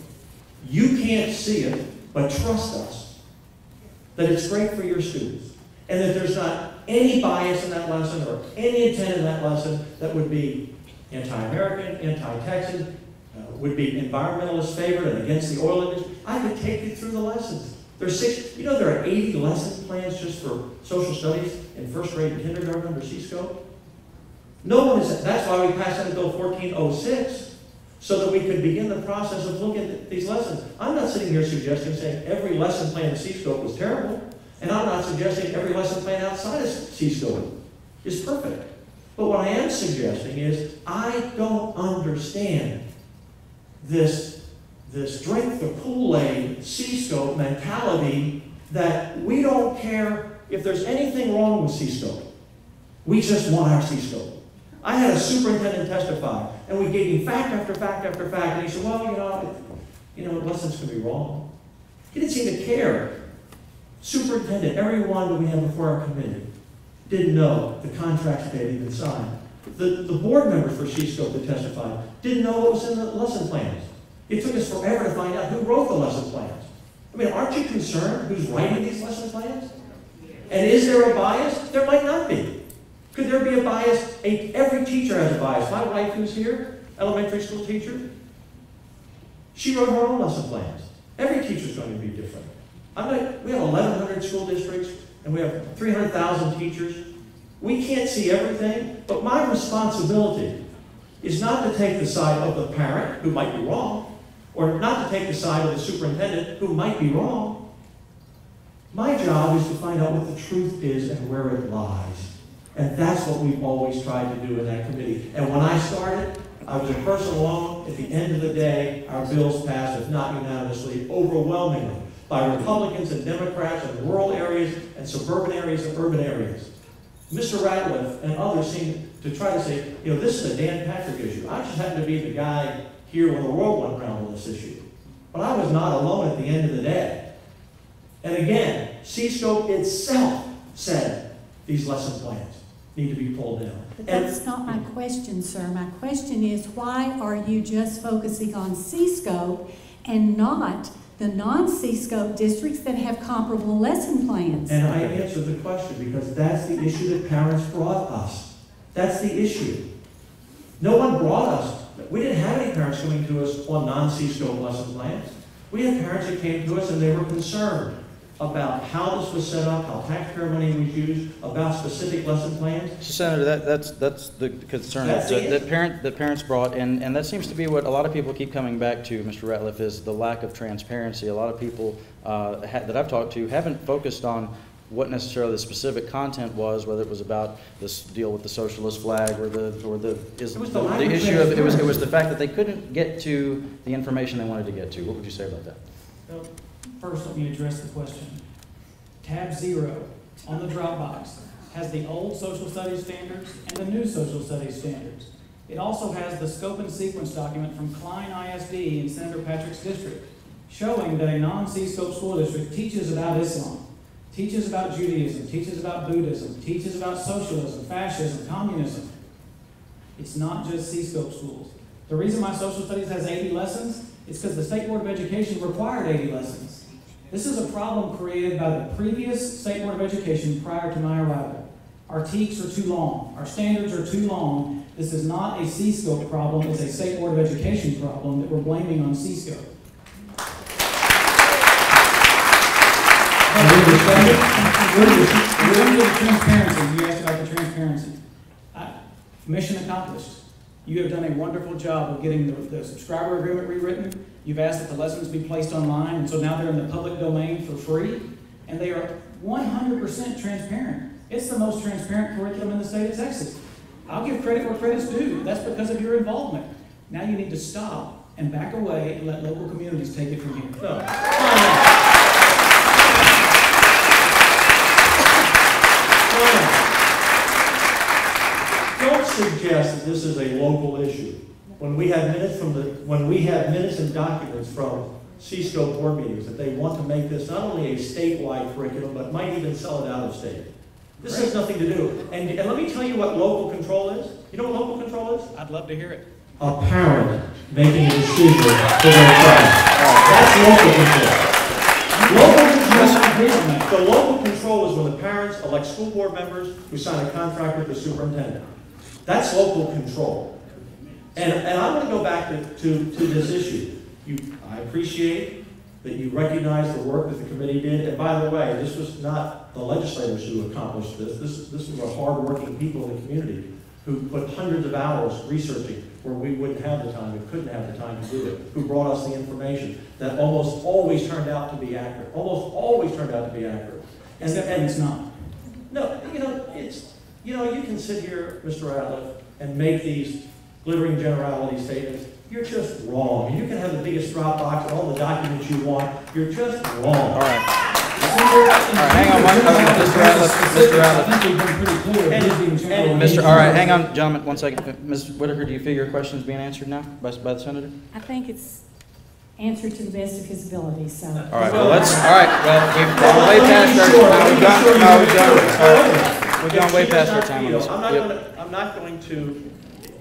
S2: you can't see it, but trust us that it's great for your students, and that there's not any bias in that lesson or any intent in that lesson that would be anti-American, anti-Texan, would be environmentalist favored and against the oil industry. I could take you through the lessons. There are 80 lesson plans just for social studies in first grade and kindergarten under CSCOPE. That's why we passed Senate Bill 1406, so that we could begin the process of looking at these lessons. I'm not sitting here saying every lesson plan in CSCOPE was terrible, and I'm not suggesting every lesson plan outside of CSCOPE is perfect. But what I am suggesting is I don't understand this drink the Kool-Aid CSCOPE mentality that we don't care if there's anything wrong with CSCOPE. We just want our CSCOPE. I had a superintendent testify, and we gave him fact after fact after fact, and he said, well, lessons can be wrong. He didn't seem to care. Superintendent, everyone that we had before our committee didn't know the contracts they had even signed. The board members for CSCOPE that testified didn't know what was in the lesson plans. It took us forever to find out who wrote the lesson plans. I mean, aren't you concerned who's writing these lesson plans? And is there a bias? There might not be. Could there be a bias? Every teacher has a bias. My wife, who's here, elementary school teacher, she wrote her own lesson plans. Every teacher's going to be different. We have 1,100 school districts, and we have 300,000 teachers. We can't see everything, but my responsibility is not to take the side of the parent, who might be wrong, or not to take the side of the superintendent, who might be wrong. My job is to find out what the truth is and where it lies. And that's what we've always tried to do in that committee. And when I started, I was a person alone. At the end of the day, our bills passed, if not unanimously, overwhelmingly, by Republicans and Democrats in rural areas and suburban areas and urban areas. Mr. Ratliff and others seem to try to say, this is a Dan Patrick issue. I just happen to be the guy here when the world went around on this issue. But I was not alone at the end of the day. And again, CSCOPE itself said these lesson plans need to be pulled down.
S4: But that's not my question, sir. My question is, why are you just focusing on CSCOPE and not the non-CSCOPE districts that have comparable lesson plans?
S2: And I answered the question because that's the issue that parents brought us. That's the issue. No one brought us. We didn't have any parents coming to us on non-CSCOPE lesson plans. We had parents that came to us and they were concerned about how this was set up, how taxpayer money was used, about specific lesson plans.
S1: So, Senator, that's the concern that parents brought, and that seems to be what a lot of people keep coming back to, Mr. Ratliff, is the lack of transparency. A lot of people that I've talked to haven't focused on what necessarily the specific content was, whether it was about this deal with the socialist flag or the issue of it was the fact that they couldn't get to the information they wanted to get to. What would you say about that?
S3: Well, first, let me address the question. Tab 0 on the Dropbox has the old social studies standards and the new social studies standards. It also has the scope and sequence document from Klein ISD in Senator Patrick's district, showing that a non-CSCOPE school district teaches about Islam. teaches about Judaism, teaches about Buddhism, teaches about socialism, fascism, communism. It's not just CSCOPE schools. The reason my social studies has 80 lessons is because the State Board of Education required 80 lessons. This is a problem created by the previous State Board of Education prior to my arrival. Our TEKs are too long. Our standards are too long. This is not a CSCOPE problem. It's a State Board of Education problem that we're blaming on CSCOPE. Transparency. You asked about the transparency. Mission accomplished. You have done a wonderful job of getting the subscriber agreement rewritten. You've asked that the lessons be placed online, and so now they're in the public domain for free, and they are 100% transparent. It's the most transparent curriculum in the state of Texas. I'll give credit where credit's due. That's because of your involvement. Now you need to stop and back away and let local communities take it from here.
S2: Don't suggest that this is a local issue. When we have minutes and documents from CSCOPE board meetings that they want to make this not only a statewide curriculum, but might even sell it out of state. This has nothing to do. And let me tell you what local control is. You know what local control is?
S3: I'd love to hear it.
S2: A parent making a decision for their child. That's local control. The local control is when the parents elect school board members who sign a contract with the superintendent. That's local control. And I want to go back to this issue. I appreciate that you recognize the work that the committee did. And by the way, this was not the legislators who accomplished this. This was hard-working people in the community who put hundreds of hours researching where we wouldn't have the time, we couldn't have the time to do it, who brought us the information that almost always turned out to be accurate. Almost always turned out to be accurate.
S3: And it's not.
S2: No, you can sit here, Mr. Ratliff, and make these glittering generality statements. You're just wrong. You can have the biggest Dropbox and all the documents you want. You're just wrong.
S1: All right. Hang on, Mr. Ratliff. All right, hang on, gentlemen, 1 second. Ms. Whitaker, do you feel your question is being answered now by the senator?
S4: I think it's answered to the best of his ability, so.
S1: All right, well, we've gone way past our time. We've gone way past our time on this.
S2: I'm not going to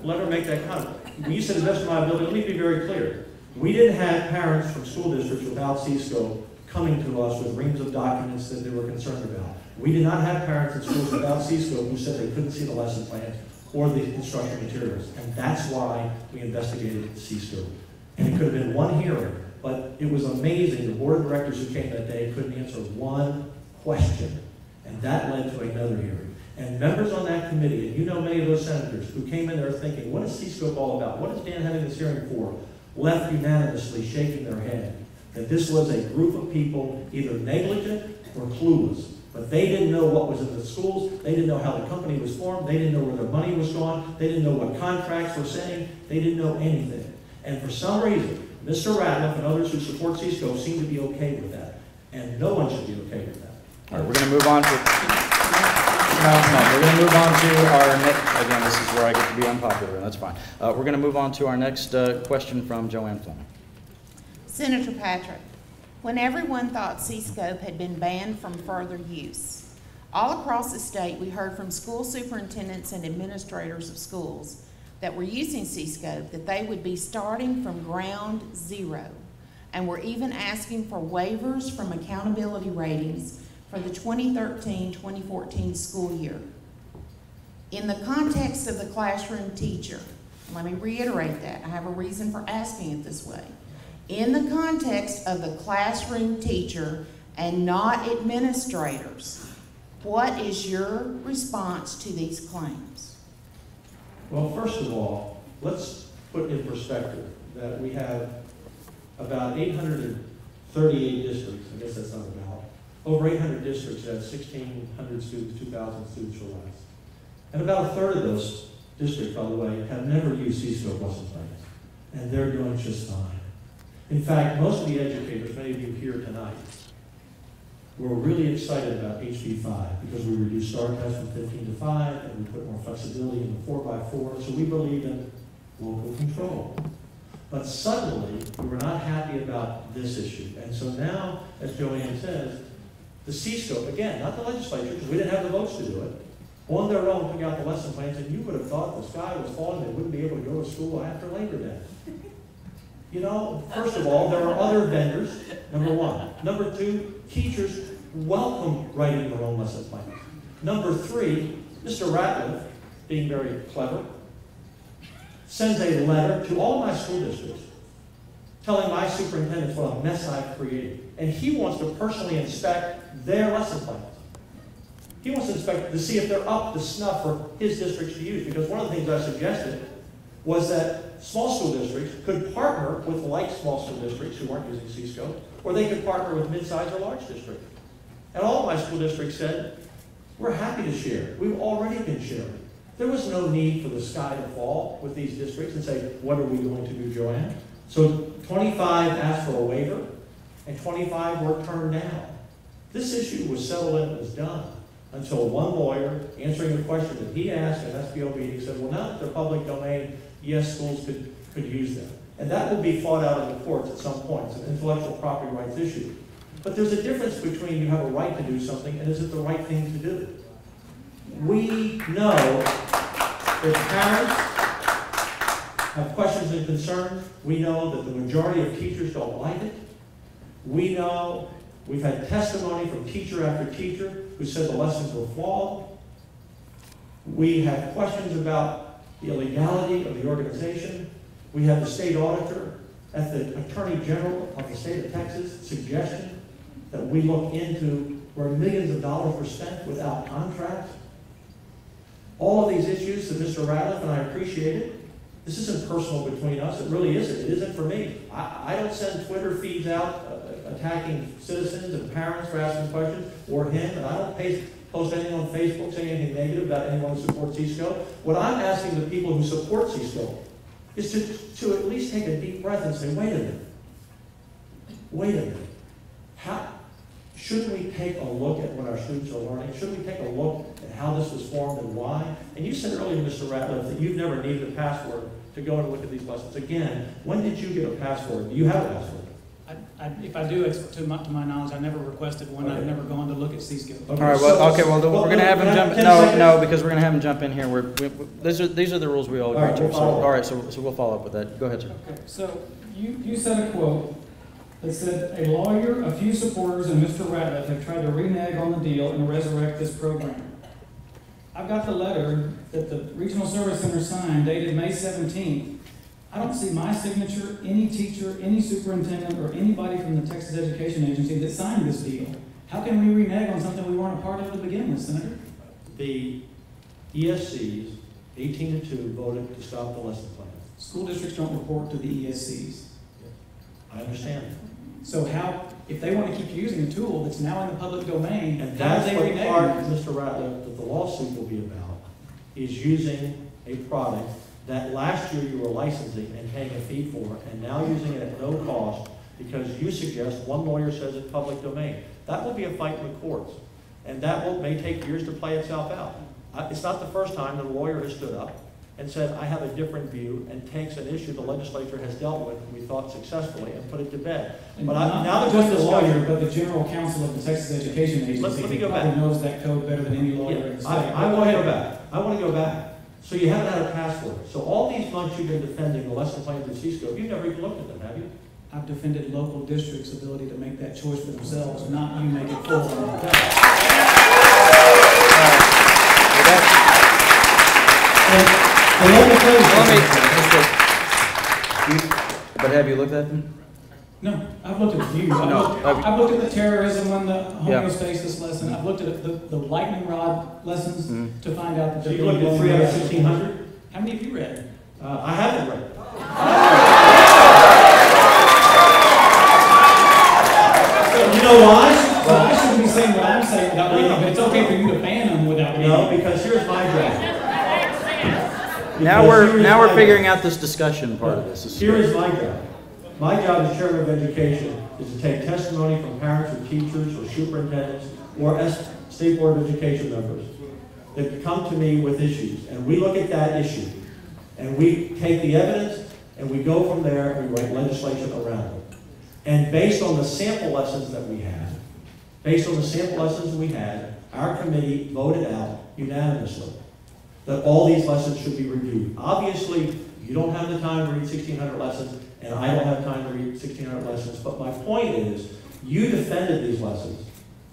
S2: let her make that comment. When you said the best of my ability, let me be very clear. We didn't have parents from school districts without CSCOPE coming to us with reams of documents that they were concerned about. We did not have parents in schools without CSCOPE who said they couldn't see the lesson plans or the instructional materials. And that's why we investigated CSCOPE. And it could have been one hearing, but it was amazing. The board of directors who came that day couldn't answer one question. And that led to another hearing. And members on that committee, and you know many of those senators who came in there thinking, what is CSCOPE all about? What is Dan having this hearing for? Left unanimously shaking their head that this was a group of people either negligent or clueless. But they didn't know what was in the schools. They didn't know how the company was formed. They didn't know where their money was gone. They didn't know what contracts were saying. They didn't know anything. And for some reason, Mr. Ratliff and others who support CSCOPE seem to be okay with that. And no one should be okay with that.
S1: All right, we're going to move on to... we're going to move on to our next... Again, this is where I get to be unpopular, and that's fine. We're going to move on to our next question from Joanne Fleming.
S5: Senator Patrick, when everyone thought CSCOPE had been banned from further use, all across the state we heard from school superintendents and administrators of schools that were using CSCOPE that they would be starting from ground zero, and were even asking for waivers from accountability ratings for the 2013-2014 school year. In the context of the classroom teacher, let me reiterate that, I have a reason for asking it this way. In the context of the classroom teacher and not administrators, what is your response to these claims?
S2: Well, first of all, let's put in perspective that we have about 838 districts, I guess that's not about, over 800 districts that have 1,600 students, 2,000 students or less. And about a third of those districts, by the way, have never used CSCOPE lesson plans. And they're doing just fine. In fact, most of the educators, many of you here tonight, were really excited about HB 5 because we reduced STAR tests from 15 to 5 and we put more flexibility in the 4x4. So we believe in local control. But suddenly, we were not happy about this issue. And so now, as Joanne says, The CSCOPE, again, not the legislature, because we didn't have the votes to do it, on their own took out the lesson plans, and you would have thought the sky was falling, they wouldn't be able to go to school after Labor Day. You know, first of all, there are other vendors, number one. Number two, teachers welcome writing their own lesson plans. Number three, Mr. Ratliff, being very clever, sends a letter to all my school districts telling my superintendents what a mess I've created. And he wants to personally inspect their lesson plans. He wants to inspect to see if they're up to snuff for his districts to use, because one of the things I suggested was that small school districts could partner with like small school districts who aren't using CSCOPE, or they could partner with mid-sized or large districts. And all of my school districts said, we're happy to share. We've already been sharing. There was no need for the sky to fall with these districts and say, what are we going to do, Joanne? So 25 asked for a waiver, and 25 were turned down. This issue was settled and was done until one lawyer, answering the question that he asked at SBO meeting, said, well, now that they're public domain, yes, schools could use them. And that will be fought out in the courts at some point. It's an intellectual property rights issue. But there's a difference between you have a right to do something and is it the right thing to do. We know that parents have questions and concerns. We know that the majority of teachers don't like it. We know we've had testimony from teacher after teacher who said the lessons were flawed. We have questions about the illegality of the organization. We have the state auditor at the Attorney General of the state of Texas suggestion that we look into where millions of dollars were spent without contracts. All of these issues that Mr. Ratliff and I appreciated. This isn't personal between us. It really isn't. It isn't for me. I don't send Twitter feeds out attacking citizens and parents for asking questions, or him, and I don't post anything on Facebook saying anything negative about anyone who supports CSCOPE. What I'm asking the people who support CSCOPE is to at least take a deep breath and say, wait a minute. Wait a minute. Shouldn't we take a look at what our students are learning? Shouldn't we take a look at how this was formed and why? And you said earlier, Mr. Ratliff, that you've never needed a password to go and look at these lessons. Again, when did you get a password? Do you have a password?
S3: If I do, to my knowledge, I never requested one. Okay. I've never gone to look at CSCOPE.
S1: Okay. All right. Well, we're going to have him jump. No, because we're going to have him jump in here. These are the rules we all agree to. All right. So we'll follow up with that. Go ahead, sir.
S3: Okay. So you said a quote that said, a lawyer, a few supporters, and Mr. Ratliff have tried to renege on the deal and resurrect this program. I've got the letter that the Regional Service Center signed, dated May 17th. I don't see my signature, any teacher, any superintendent, or anybody from the Texas Education Agency that signed this deal. How can we renege on something we weren't a part of to begin with, Senator?
S2: The ESCs, 18-2, voted to stop the lesson plans.
S3: School districts don't report to the ESCs.
S2: I understand.
S3: So if they want to keep using a tool that's now in the public domain,
S2: and that's what part, Mr. Ratliff, that the lawsuit will be about, is using a product that last year you were licensing and paying a fee for, and now using it at no cost because you suggest one lawyer says it's public domain. That will be a fight in the courts, and that may take years to play itself out. It's not the first time that a lawyer has stood up and said, I have a different view, and takes an issue the legislature has dealt with, and we thought successfully, and put it to bed.
S3: But now that just the lawyer, but the General Counsel of the Texas Education Agency
S2: let me go back.
S3: Knows that code better than any lawyer in the state.
S2: I want to go back. I want to go back. So you haven't had a password. So all these months you've been defending the lesson plans at CSCOPE, you've never even looked at them, have you?
S3: I've defended local districts' ability to make that choice for themselves, not you make it for them.
S1: But have you looked at them?
S3: No, I've looked at views. I've looked at the terrorism and the homeostasis lesson. I've looked at the lightning rod lessons to find out that
S2: so you looked at 3 out of 1,600?
S3: How many have you read?
S2: I haven't read. You know why?
S3: Well, I shouldn't be saying what I'm saying without reading, but it's okay for you to ban them without reading.
S2: No, because here's my job.
S1: Now we're figuring out this discussion part of this.
S2: Here is my job. My job as chairman of education is to take testimony from parents or teachers or superintendents or State Board of Education members that come to me with issues. And we look at that issue. And we take the evidence and we go from there and we write legislation around it. And based on the sample lessons that we have, based on the sample lessons we had, our committee voted out unanimously that all these lessons should be reviewed. Obviously, you don't have the time to read 1,600 lessons, and I don't have time to read 1,600 lessons, but my point is, you defended these lessons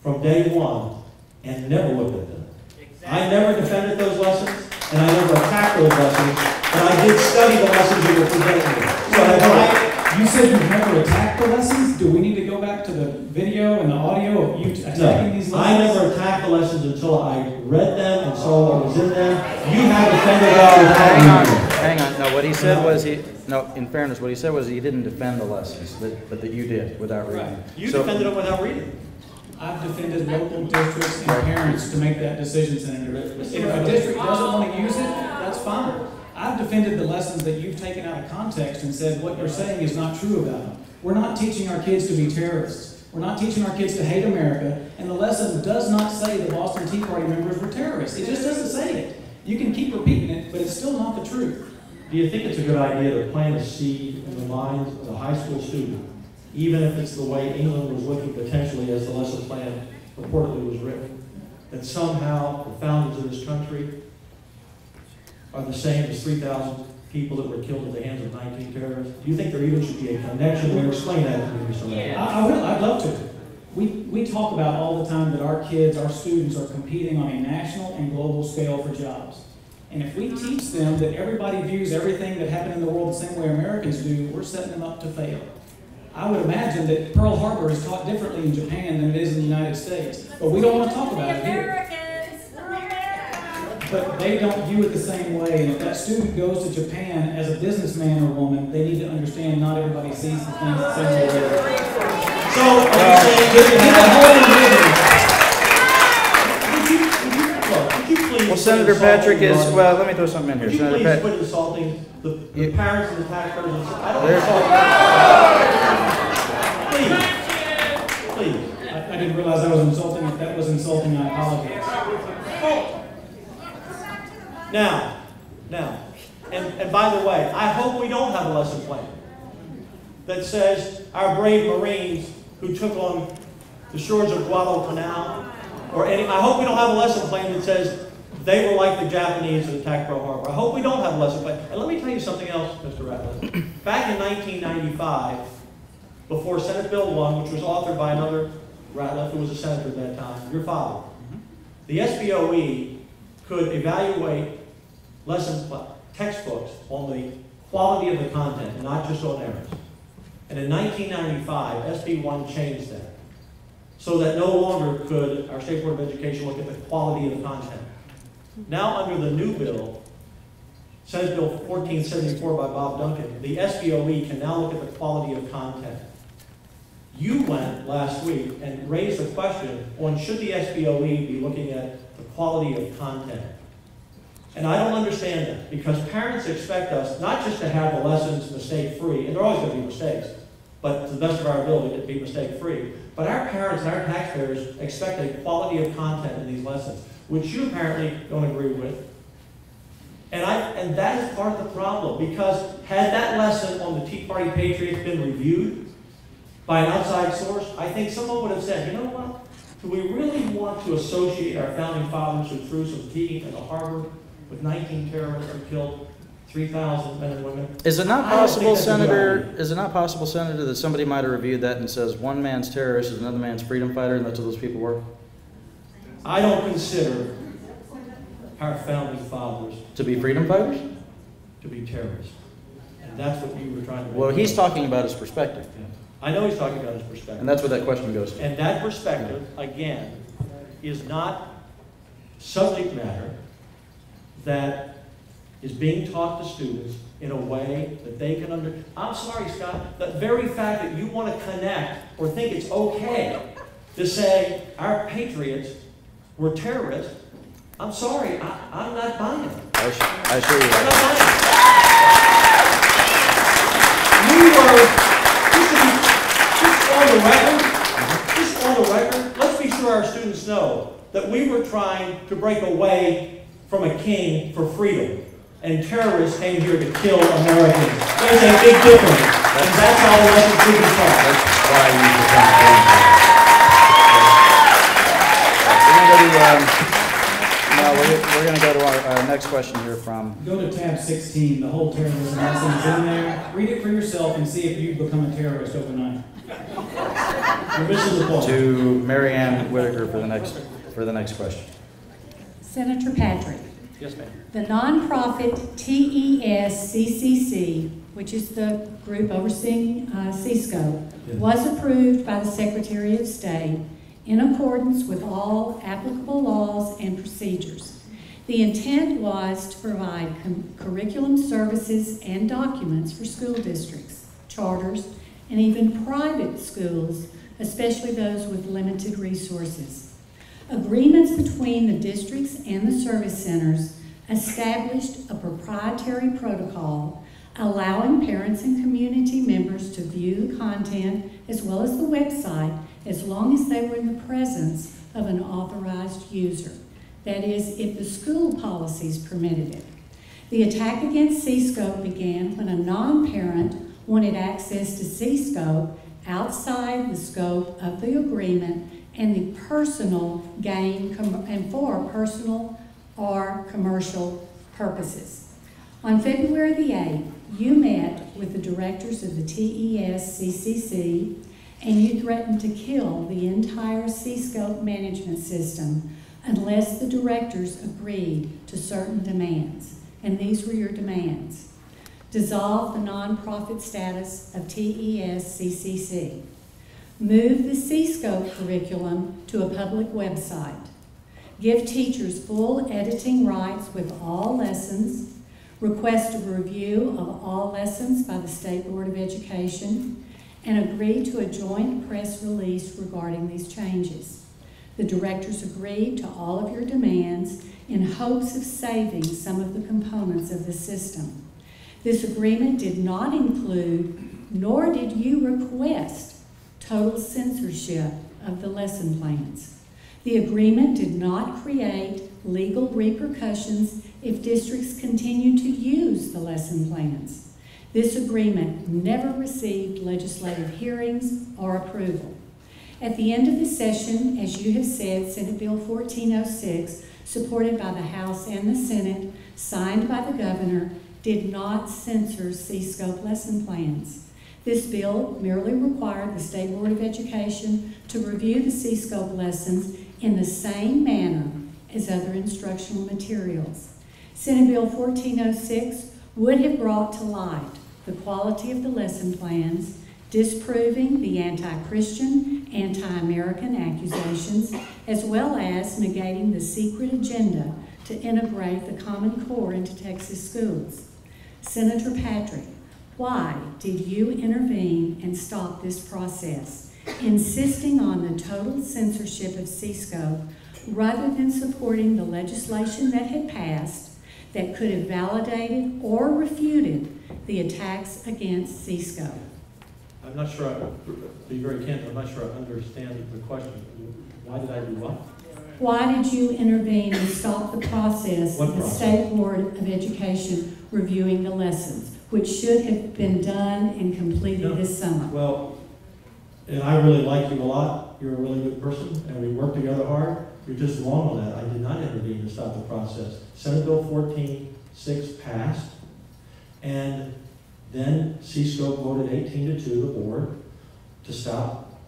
S2: from day one and never looked at them. Exactly. I never defended those lessons, and I never attacked those lessons, but I did study the lessons that were presented to me. So
S3: you said you've never attacked the lessons? Do we need to go back to the video and the audio of you attacking these lessons?
S2: I never attacked the lessons until I read them and saw what was in them. You have defended them.
S1: Hang on. No, what he said was in fairness, what he said was he didn't defend the lessons, but that you did without reading.
S2: Right. You defended them without reading.
S3: I've defended local districts and parents to make that decision, Senator. If a district doesn't want to use it, that's fine. I've defended the lessons that you've taken out of context and said what you're saying is not true about them. We're not teaching our kids to be terrorists. We're not teaching our kids to hate America, and the lesson does not say the Boston Tea Party members were terrorists. It just doesn't say it. You can keep repeating it, but it's still not the truth.
S2: Do you think it's a good idea to plant a seed in the minds of a high school student, even if it's the way England was looking potentially as the lesson plan reportedly was written, that somehow the founders of this country are the same as 3,000 people that were killed at the hands of 19 terrorists? Do you think there even should be a connection there? Explain that to me, Mr. Ratliff.
S3: I will. I'd love to. We talk about all the time that our kids, our students, are competing on a national and global scale for jobs. And if we teach them that everybody views everything that happened in the world the same way Americans do, we're setting them up to fail. I would imagine that Pearl Harbor is taught differently in Japan than it is in the United States. But we don't want to talk about it here. But they don't view it the same way. And if that student goes to Japan as a businessman or woman, they need to understand not everybody sees the things the same way.
S2: So, are you saying would you please?
S1: Well, Senator Patrick is, well, let me throw something in here.
S2: Would you
S1: Senator
S2: please
S1: Patrick.
S2: quit insulting the parents and the taxpayers? I don't insult. Please.
S3: I didn't realize I was insulting. If that was insulting, I apologize.
S2: Now, and by the way, I hope we don't have a lesson plan that says our brave Marines who took on the shores of Guadalcanal, I hope we don't have a lesson plan that says they were like the Japanese that attacked Pearl Harbor. I hope we don't have a lesson plan. And let me tell you something else, Mr. Ratliff. Back in 1995, before Senate Bill 1, which was authored by another Ratliff who was a senator at that time, your father, the SBOE could evaluate textbooks on the quality of the content, not just on errors. And in 1995, SB 1 changed that, so that no longer could our State Board of Education look at the quality of the content. Now, under the new bill, Senate Bill 1474 by Bob Duncan, the SBOE can now look at the quality of content. You went last week and raised the question on should the SBOE be looking at the quality of content. And I don't understand that, because parents expect us not just to have the lessons mistake-free, and there are always going to be mistakes, but to the best of our ability to be mistake-free. But our parents and our taxpayers expect a quality of content in these lessons, which you apparently don't agree with. And that is part of the problem, because had that lesson on the Tea Party Patriots been reviewed by an outside source, I think someone would have said, you know what, do we really want to associate our founding fathers who threw some tea in the harbor with 19 terrorists who killed 3,000 men and women?
S1: Is it not possible, Senator, that somebody might have reviewed that and says one man's terrorist is another man's freedom fighter, and that's what those people were?
S2: I don't consider our founding fathers
S1: To be freedom fighters?
S2: to be terrorists. And that's what you were trying to make.
S1: Well, he's talking about his perspective.
S2: I know he's talking about his perspective.
S1: And that's what that question goes to.
S2: And that perspective, again, is not subject matter that is being taught to students in a way that they can understand. I'm sorry, Scott, the very fact that you want to connect or think it's okay to say our patriots were terrorists, I'm sorry, I'm not buying it.
S1: I assure you
S2: I'm
S1: that.
S2: not buying it. Just on the record, let's be sure our students know that we were trying to break away from a king for freedom, and terrorists came here to kill Americans. There's a big difference, and that's how the lesson should be taught.
S1: That's why you we're going to go to our next question here from...
S3: Go to tab 16, the whole terrorism lesson is in there. Read it for yourself and see if you become a terrorist overnight. You're missing the point.
S1: To Mary Ann Whitaker for the next question.
S4: Senator Patrick.
S2: Yes, ma'am.
S4: The nonprofit TESCCC, which is the group overseeing CSCOPE,
S2: Yes.
S4: was approved by the Secretary of State in accordance with all applicable laws and procedures. The intent was to provide curriculum services and documents for school districts, charters, and even private schools, especially those with limited resources. Agreements between the districts and the service centers established a proprietary protocol allowing parents and community members to view the content as well as the website as long as they were in the presence of an authorized user. That is, if the school policies permitted it. The attack against CSCOPE began when a non-parent wanted access to CSCOPE outside the scope of the agreement and the personal gain and for personal or commercial purposes. On February the 8th, you met with the directors of the TESCCC and you threatened to kill the entire CSCOPE management system unless the directors agreed to certain demands. And these were your demands. Dissolve the nonprofit status of TESCCC. Move the CSCOPE curriculum to a public website. Give teachers full editing rights with all lessons. Request a review of all lessons by the State Board of Education. And agree to a joint press release regarding these changes. The directors agreed to all of your demands in hopes of saving some of the components of the system. This agreement did not include, nor did you request, total censorship of the lesson plans. The agreement did not create legal repercussions if districts continue to use the lesson plans. This agreement never received legislative hearings or approval. At the end of the session, as you have said, Senate Bill 1406, supported by the House and the Senate, signed by the governor, did not censor CSCOPE lesson plans. This bill merely required the State Board of Education to review the CSCOPE lessons in the same manner as other instructional materials. Senate Bill 1406 would have brought to light the quality of the lesson plans, disproving the anti-Christian, anti-American accusations, as well as negating the secret agenda to integrate the Common Core into Texas schools. Senator Patrick, why did you intervene and stop this process, insisting on the total censorship of CSCOPE rather than supporting the legislation that had passed that could have validated or refuted the attacks against CSCOPE?
S2: I'm not sure, to be very candid, I'm not sure I understand the question. Why did I do what?
S4: Why did you intervene and stop the process
S2: What
S4: of the
S2: process?
S4: State Board of Education reviewing the lessons, which should have been done and completed this summer?
S2: Well, and I really like you a lot. You're a really good person, and we work together hard. You're just wrong on that. I did not intervene to stop the process. Senate Bill 1406 passed, and then CSCOPE voted 18-2, the board, to stop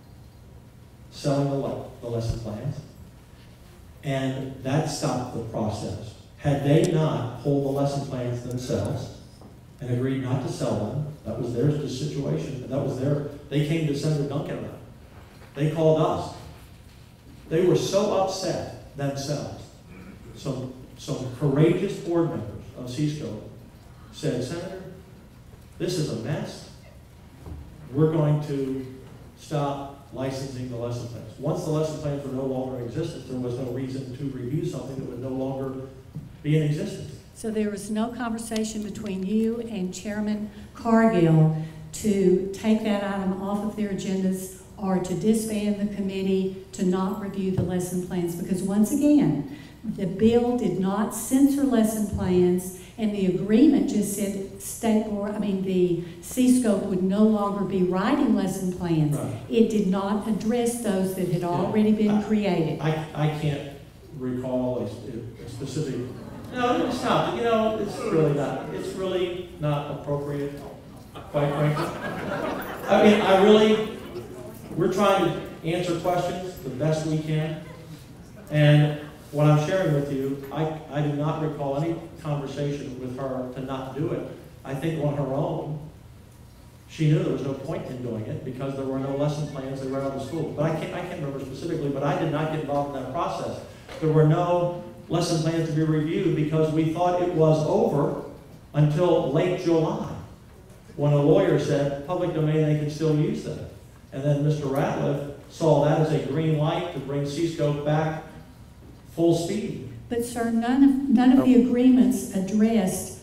S2: selling the lesson plans. And that stopped the process. Had they not pulled the lesson plans themselves and agreed not to sell them, that was their situation, and that was they came to Senator Duncan about it. They called us. They were so upset themselves. Some courageous board members of CSCOPE said, Senator, this is a mess. We're going to stop licensing the lesson plans. Once the lesson plans were no longer in existence, there was no reason to review something that would no longer be in existence.
S4: So there was no conversation between you and Chairman Cargill to take that item off of their agendas or to disband the committee to not review the lesson plans, because once again, the bill did not censor lesson plans, and the agreement just said the CSCOPE would no longer be writing lesson plans.
S2: Right.
S4: It did not address those that had already been created.
S2: I can't recall a specific, no, stop it, it's really not appropriate, quite frankly. I mean, we're trying to answer questions the best we can, and what I'm sharing with you, I do not recall any conversation with her to not do it. I think on her own, she knew there was no point in doing it because there were no lesson plans that were out of the school. But I can't remember specifically, but I did not get involved in that process. There were no lesson plans to be reviewed because we thought it was over until late July, when a lawyer said, public domain, they can still use them. And then Mr. Ratliff saw that as a green light to bring CSCOPE back full speed.
S4: But sir, none of the agreements addressed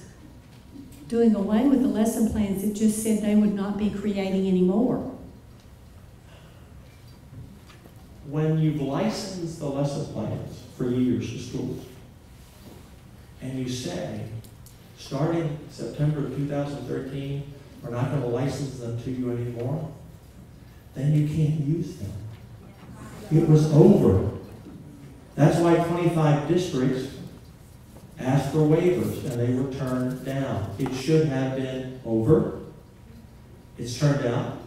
S4: doing away with the lesson plans. It just said they would not be creating any more.
S2: When you've licensed the lesson plans for years to schools, and you say, starting September of 2013, we're not going to license them to you anymore, then you can't use them. It was over. That's why 25 districts asked for waivers, and they were turned down. It should have been over. It's turned out.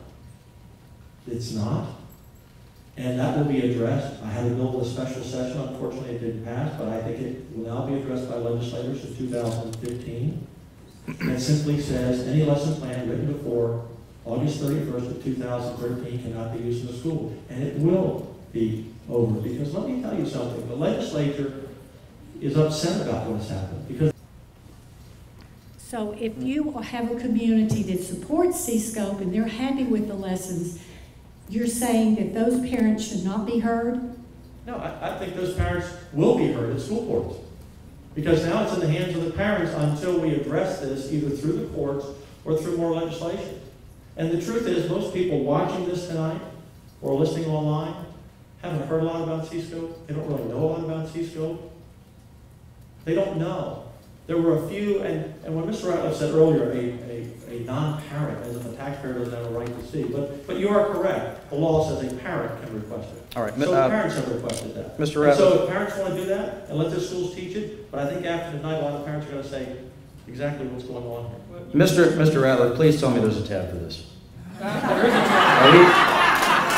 S2: It's not. And that will be addressed. I had to build a special session. Unfortunately, it didn't pass, but I think it will now be addressed by legislators in 2015. That simply says any lesson plan written before August 31st of 2013 cannot be used in the school. And it will be over. Because let me tell you something. The legislature is upset about what's happened. Because
S4: So if you have a community that supports CSCOPE and they're happy with the lessons, you're saying that those parents should not be heard?
S2: no, I think those parents will be heard at school boards. Because now it's in the hands of the parents until we address this either through the courts or through more legislation. And the truth is, most people watching this tonight or listening online haven't heard a lot about CSCOPE. They don't really know a lot about CSCOPE. They don't know. There were a few, and when Mr. Ratliff said earlier, a non-parent, as if a taxpayer doesn't have a right to see. But you are correct. The law says a parent can request it.
S1: All right.
S2: So parents have requested that.
S1: Mr. Ratliff.
S2: So if parents want to do that and let their schools teach it, but I think after tonight, a lot of parents are going to say exactly what's going on here.
S1: Mr. Ratliff, please tell me there's a tab for this.
S3: There is a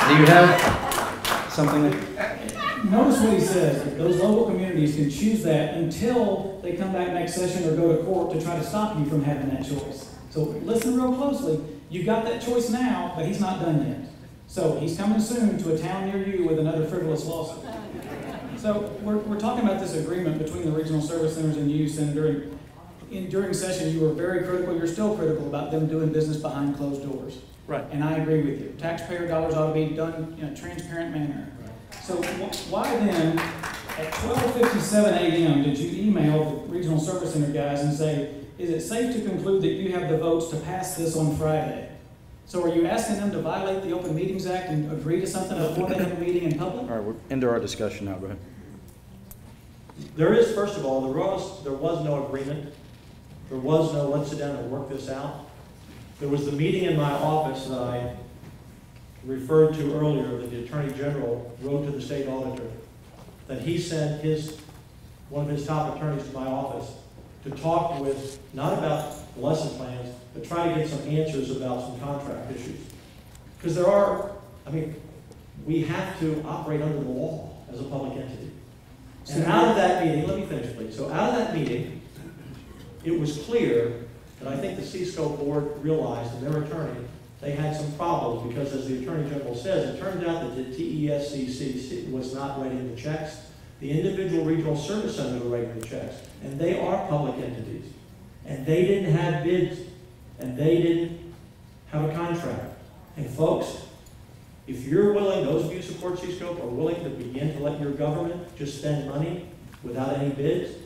S1: Do you have something that...
S3: Notice what he says, that those local communities can choose that until they come back next session or go to court to try to stop you from having that choice. So listen real closely. You've got that choice now, but he's not done yet. So he's coming soon to a town near you with another frivolous lawsuit. So we're talking about this agreement between the regional service centers and you, Senator. During session, you were very critical. You're still critical about them doing business behind closed doors.
S2: Right.
S3: And I agree with you. Taxpayer dollars ought to be done in a transparent manner. So why then, at 12:57 a.m., did you email the regional service center guys and say, is it safe to conclude that you have the votes to pass this on Friday? So are you asking them to violate the Open Meetings Act and agree to something before they have a meeting in public?
S1: All right, we're into our discussion now. Go ahead.
S2: There is, first of all, there was no agreement. There was no let's sit down and work this out. There was the meeting in my office that I referred to earlier that the Attorney General wrote to the state auditor that he sent one of his top attorneys to my office to talk with, not about the lesson plans, but try to get some answers about some contract issues. Because we have to operate under the law as a public entity. And out of that meeting, let me finish please. So out of that meeting, it was clear that I think the CSCOPE board realized, and their attorney, they had some problems because, as the Attorney General says, it turned out that the TESCC was not writing the checks. The individual regional service centers were writing the checks, and they are public entities. And they didn't have bids, and they didn't have a contract. And folks, if you're willing, those of you who support CSCOPE are willing to begin to let your government just spend money without any bids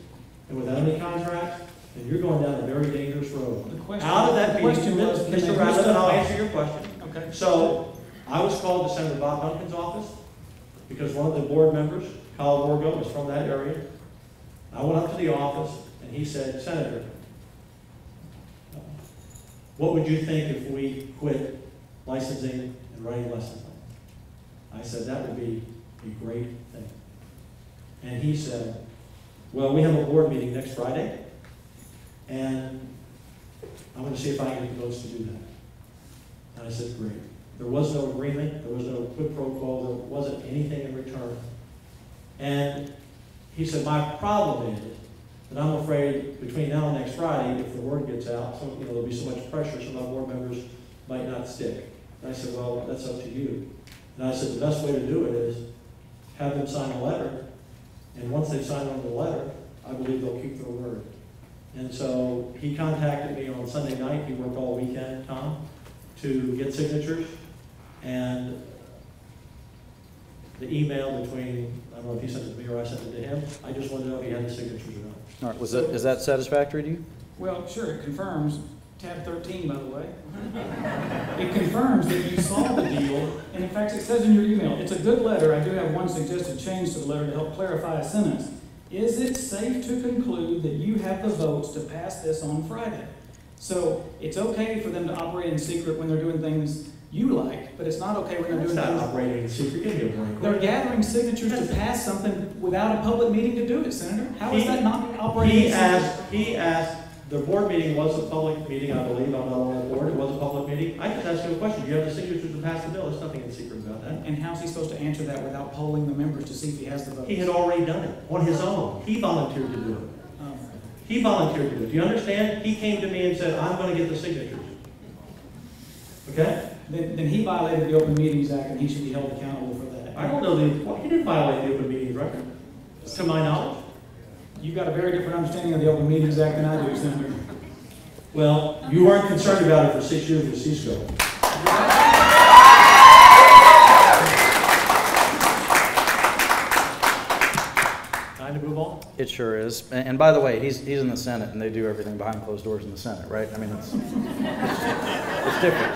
S2: and without any contracts, then you're going down a very dangerous road. Out of that meeting, Mr. Ratliff, and I'll answer your question.
S3: Okay.
S2: So I was called to Senator Bob Duncan's office because one of the board members, Kyle Borgo, is from that area. I went up to the office and he said, Senator, uh, what would you think if we quit licensing and writing lesson plans? I said, that would be a great thing. And he said, well, we have a board meeting next Friday, and I'm going to see if I can get the votes to do that. And I said, great. There was no agreement. There was no quid pro quo. There wasn't anything in return. And he said, my problem is that I'm afraid between now and next Friday, if the word gets out, there'll be so much pressure, some of our board members might not stick. And I said, well, that's up to you. And I said, the best way to do it is have them sign a letter. And once they sign on the letter, I believe they'll keep their word. And so he contacted me on Sunday night. He worked all weekend, Tom, to get signatures. And the email between, I don't know if he sent it to me or I sent it to him, I just wanted to know if he had the signatures or not.
S1: All right, is that satisfactory to you?
S3: Well, sure, it confirms, tab 13, by the way. It confirms that you saw the deal, and in fact, it says in your email, it's a good letter. I do have one suggested change to the letter to help clarify a sentence. Is it safe to conclude that you have the votes to pass this on Friday? So it's okay for them to operate in secret when they're doing things you like, but it's not okay when they're doing things.
S2: Operating in secret. Give me a break.
S3: They're gathering signatures to pass something without a public meeting to do it, Senator. How is that not operating in secret?
S2: He asked, the board meeting was a public meeting, I believe. I'm not on the board. It was a public meeting. I just asked him a question. Do you have the signatures to pass the bill? There's nothing in secret about that.
S3: And how's he supposed to answer that without polling the members to see if he has the votes?
S2: He had already done it on his own. He volunteered to do it.
S3: Oh.
S2: He volunteered to do it. Do you understand? He came to me and said, I'm going to get the signatures. Okay?
S3: Then he violated the Open Meetings Act, and he should be held accountable for that.
S2: I don't know he didn't violate the Open Meetings record, to my knowledge.
S3: You've got a very different understanding of the Open Meetings Act than I do, Senator.
S2: Well, you weren't concerned about it for 6 years with CSCOPE. Time to move on?
S1: It sure is. And by the way, he's in the Senate, and they do everything behind closed doors in the Senate, right? I mean, it's different.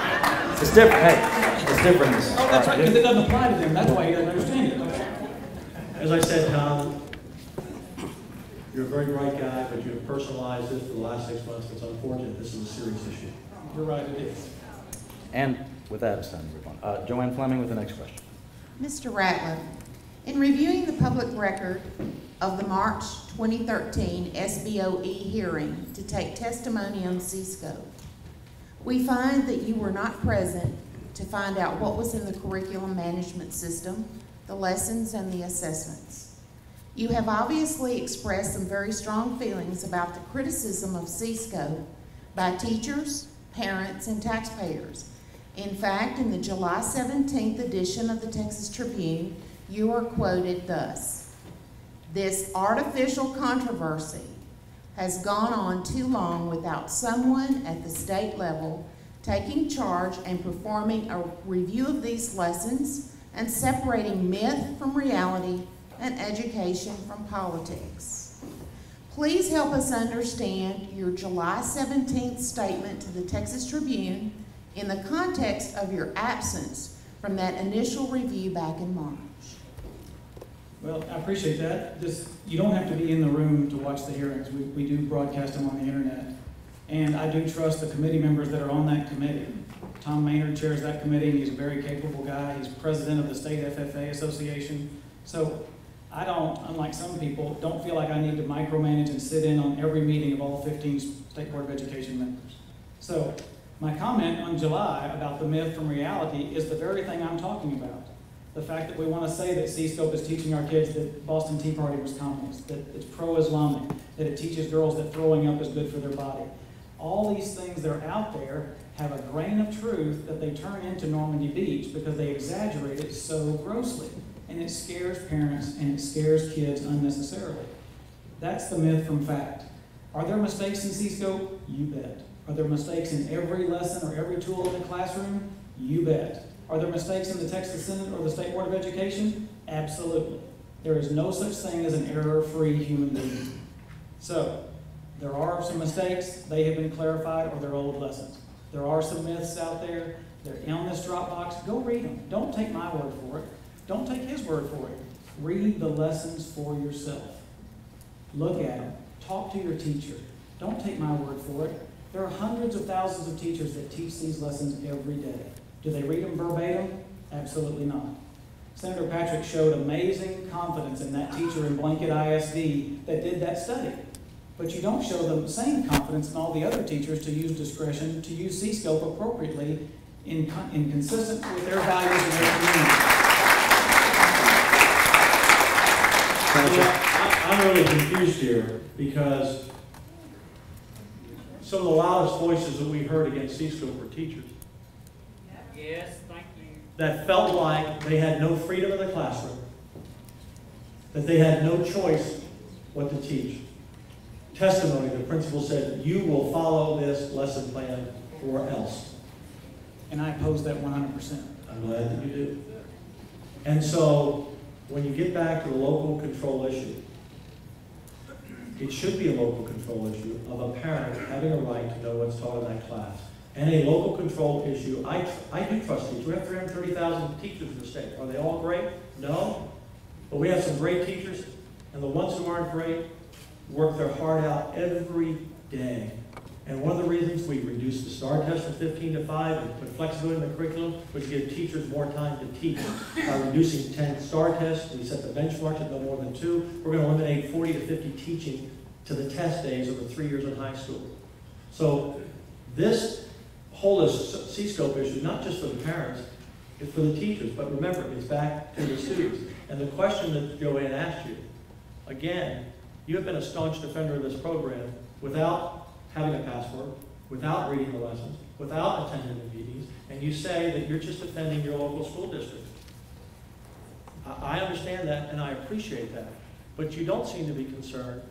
S1: It's different. Hey, it's different.
S3: Oh, that's right, because it doesn't apply to them. That's why he doesn't understand it.
S2: As I said, Tom, you're a very bright guy, but you have personalized this for the last 6 months. It's unfortunate. This is a serious issue.
S3: You're right, it is.
S1: And with that, it's time to move on. Joanne Fleming with the next question.
S5: Mr. Ratliff, in reviewing the public record of the March 2013 SBOE hearing to take testimony on CSCOPE, we find that you were not present to find out what was in the curriculum management system, the lessons, and the assessments. You have obviously expressed some very strong feelings about the criticism of CSCOPE by teachers, parents, and taxpayers. In fact, in the July 17th edition of the Texas Tribune, you are quoted thus: "This artificial controversy has gone on too long without someone at the state level taking charge and performing a review of these lessons and separating myth from reality and education from politics. Please help us understand your July 17th statement to the Texas Tribune in the context of your absence from that initial review back in March."
S3: Well, I appreciate that. You don't have to be in the room to watch the hearings. We do broadcast them on the internet. And I do trust the committee members that are on that committee. Tom Maynard chairs that committee. He's a very capable guy. He's president of the State FFA Association. So I don't, unlike some people, don't feel like I need to micromanage and sit in on every meeting of all 15 State Board of Education members. So my comment on July about the myth from reality is the very thing I'm talking about. The fact that we want to say that CSCOPE is teaching our kids that Boston Tea Party was communist, that it's pro-Islamic, that it teaches girls that throwing up is good for their body. All these things that are out there have a grain of truth that they turn into Normandy Beach because they exaggerate it so grossly. And it scares parents and it scares kids unnecessarily. That's the myth from fact. Are there mistakes in CSCOPE? You bet. Are there mistakes in every lesson or every tool in the classroom? You bet. Are there mistakes in the Texas Senate or the State Board of Education? Absolutely. There is no such thing as an error-free human being. So, there are some mistakes. They have been clarified, or they're old lessons. There are some myths out there. They're on this Dropbox. Go read them. Don't take my word for it. Don't take his word for it. Read the lessons for yourself. Look at them. Talk to your teacher. Don't take my word for it. There are hundreds of thousands of teachers that teach these lessons every day. Do they read them verbatim? Absolutely not. Senator Patrick showed amazing confidence in that teacher in Blanket ISD that did that study. But you don't show the same confidence in all the other teachers to use discretion, to use CSCOPE appropriately in consistent with their values and their community.
S2: I'm really confused here because some of the loudest voices that we heard against CSCOPE were teachers.
S6: Yes, thank you.
S2: That felt like they had no freedom in the classroom, that they had no choice what to teach. Testimony, the principal said, you will follow this lesson plan or else.
S3: And I oppose that 100%.
S2: I'm glad that you do. And so, when you get back to the local control issue, it should be a local control issue of a parent having a right to know what's taught in that class. And a local control issue, I do trust teachers. We have 330,000 teachers in the state. Are they all great? No. But we have some great teachers, and the ones who aren't great work their heart out every day. And one of the reasons we reduced the STAR test from 15 to 5 and put flexibility in the curriculum was to give teachers more time to teach. By reducing 10 STAR tests, we set the benchmark at no more than 2. We're going to eliminate 40 to 50 teaching to the test days over 3 years in high school. So this whole CSCOPE issue, not just for the parents, it's for the teachers. But remember, it's back to the students. And the question that Joanne asked you, again, you have been a staunch defender of this program without having a password, without reading the lessons, without attending the meetings, and you say that you're just defending your local school district. I understand that, and I appreciate that, but you don't seem to be concerned,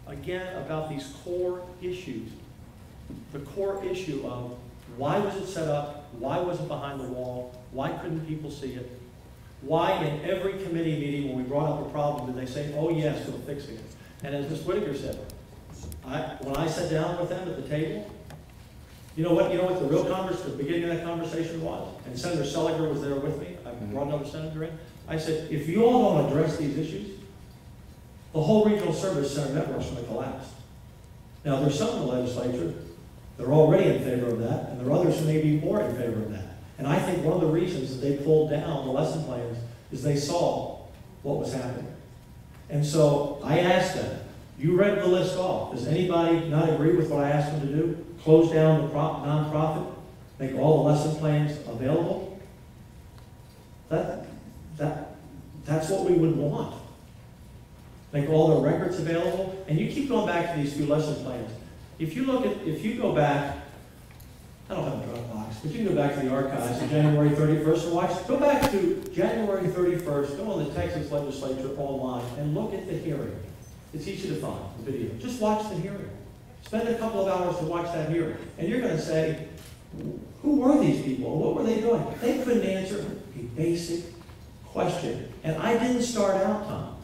S2: again, about these core issues. The core issue of why was it set up, why was it behind the wall, why couldn't people see it, why in every committee meeting when we brought up a problem did they say, oh yes, we're fixing it. And as Ms. Whitaker said, when I sat down with them at the table, you know what the real the beginning of that conversation was? And Senator Seliger was there with me. I brought another senator in. I said, if you all don't address these issues, the whole regional service center network is going to collapse. Now, there's some in the legislature that are already in favor of that, and there are others who may be more in favor of that. And I think one of the reasons that they pulled down the lesson plans is they saw what was happening. And so I asked them, you read the list off. Does anybody not agree with what I asked them to do? Close down the nonprofit, make all the lesson plans available? That's what we would want. Make all the records available. And you keep going back to these few lesson plans. If you go back, I don't have a Dropbox, but you can go back to the archives of January 31st and watch. Go back to January 31st, go on the Texas legislature online and look at the hearing. It's easy to find, the video. Just watch the hearing. Spend a couple of hours to watch that hearing. And you're going to say, who were these people? What were they doing? They couldn't answer a basic question. And I didn't start out, Tom,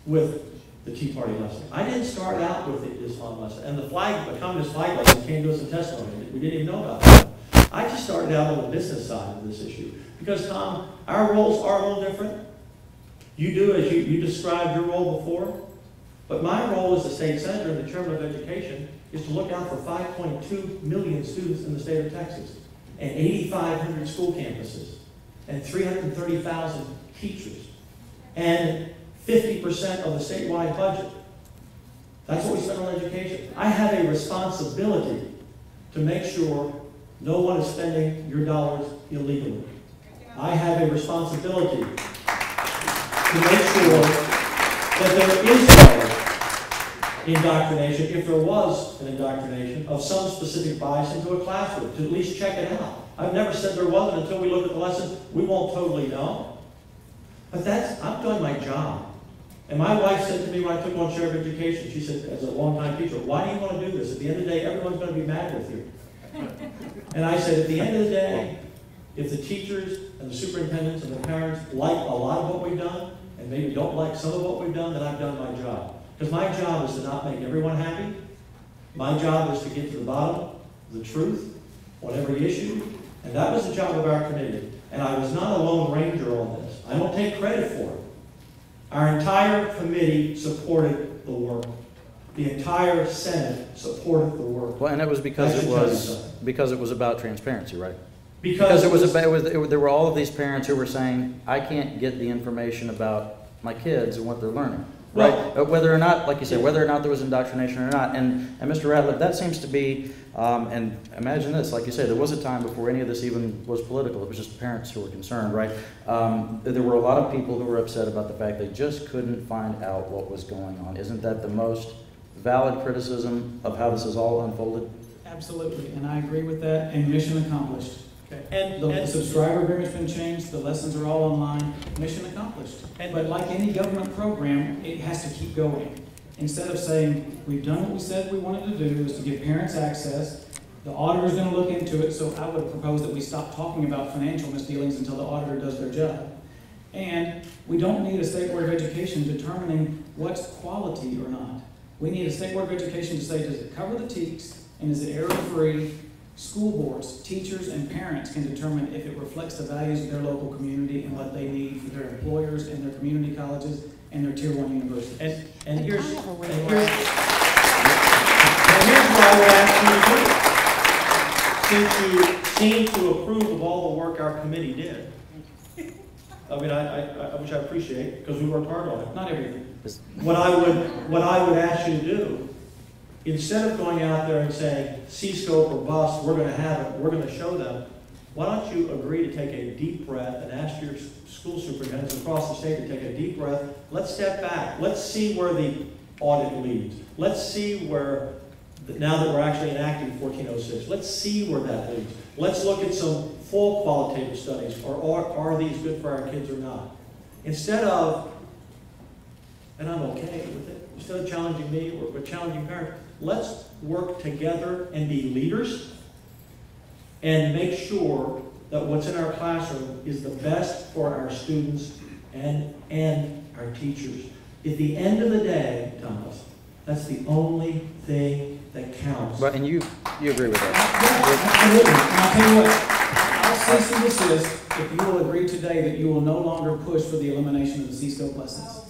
S2: with the Tea Party lesson. I didn't start out with the Islam lesson. And the communist flag lesson came to us in testimony. We didn't even know about that. I just started out on the business side of this issue. Because, Tom, our roles are a little different. You do as you described your role before. But my role as the state senator and the chairman of education is to look out for 5.2 million students in the state of Texas and 8,500 school campuses and 330,000 teachers and 50% of the statewide budget. That's what we spend on education. I have a responsibility to make sure no one is spending your dollars illegally. I have a responsibility to make sure that there is no indoctrination, if there was an indoctrination, of some specific bias into a classroom, to at least check it out. I've never said there wasn't until we look at the lesson. We won't totally know. But I'm doing my job. And my wife said to me when I took on chair of education, she said, as a longtime teacher, why do you want to do this? At the end of the day, everyone's going to be mad with you. And I said, at the end of the day, if the teachers and the superintendents and the parents like a lot of what we've done, and maybe don't like some of what we've done, then I've done my job. Because my job is to not make everyone happy. My job is to get to the bottom of the truth on every issue. And that was the job of our committee. And I was not a lone ranger on this. I don't take credit for it. Our entire committee supported the work. The entire Senate supported the work.
S1: Well, and it was because it was about transparency, right? Because there were all of these parents who were saying, I can't get the information about my kids and what they're learning. Right?
S2: Well,
S1: Whether or not, like you said, whether or not there was indoctrination or not. And Mr. Ratliff, that seems to be, and imagine this, like you said, there was a time before any of this even was political. It was just parents who were concerned, right? There were a lot of people who were upset about the fact they just couldn't find out what was going on. Isn't that the most valid criticism of how this is all unfolded?
S3: Absolutely, and I agree with that, and mission accomplished.
S2: okay.
S3: The subscriber agreement's been changed, the lessons are all online, mission accomplished. But like any government program, it has to keep going. Instead of saying, we've done what we said we wanted to do, is to give parents access, the auditor's going to look into it, so I would propose that we stop talking about financial misdealings until the auditor does their job. And we don't need a State Board of Education determining what's quality or not. We need a State Board of Education to say, does it cover the TEKS, and is it error-free? School boards, teachers, and parents can determine if it reflects the values of their local community and what they need for their employers and their community colleges and their Tier 1 universities.
S2: And here's
S5: I have a
S2: what I would ask you to do. Since you seem to approve of all the work our committee did, I mean, which I appreciate, because we worked hard on it.
S3: Not everything.
S2: What I would ask you to do, instead of going out there and saying, CSCOPE or bust, we're going to have it, we're going to show them, why don't you agree to take a deep breath and ask your school superintendents across the state to take a deep breath. Let's step back. Let's see where the audit leads. Let's see where, now that we're actually enacting 1406, let's see where that leads. Let's look at some full qualitative studies, or are these good for our kids or not? Instead of, and I'm okay with it, instead of challenging me or challenging parents, let's work together and be leaders and make sure that what's in our classroom is the best for our students and our teachers. At the end of the day, Thomas, that's the only thing that counts.
S1: But, and you agree with that?
S3: Absolutely. And I'll tell you what, I'll cease and desist if you will agree today that you will no longer push for the elimination of the CSCOPE lessons.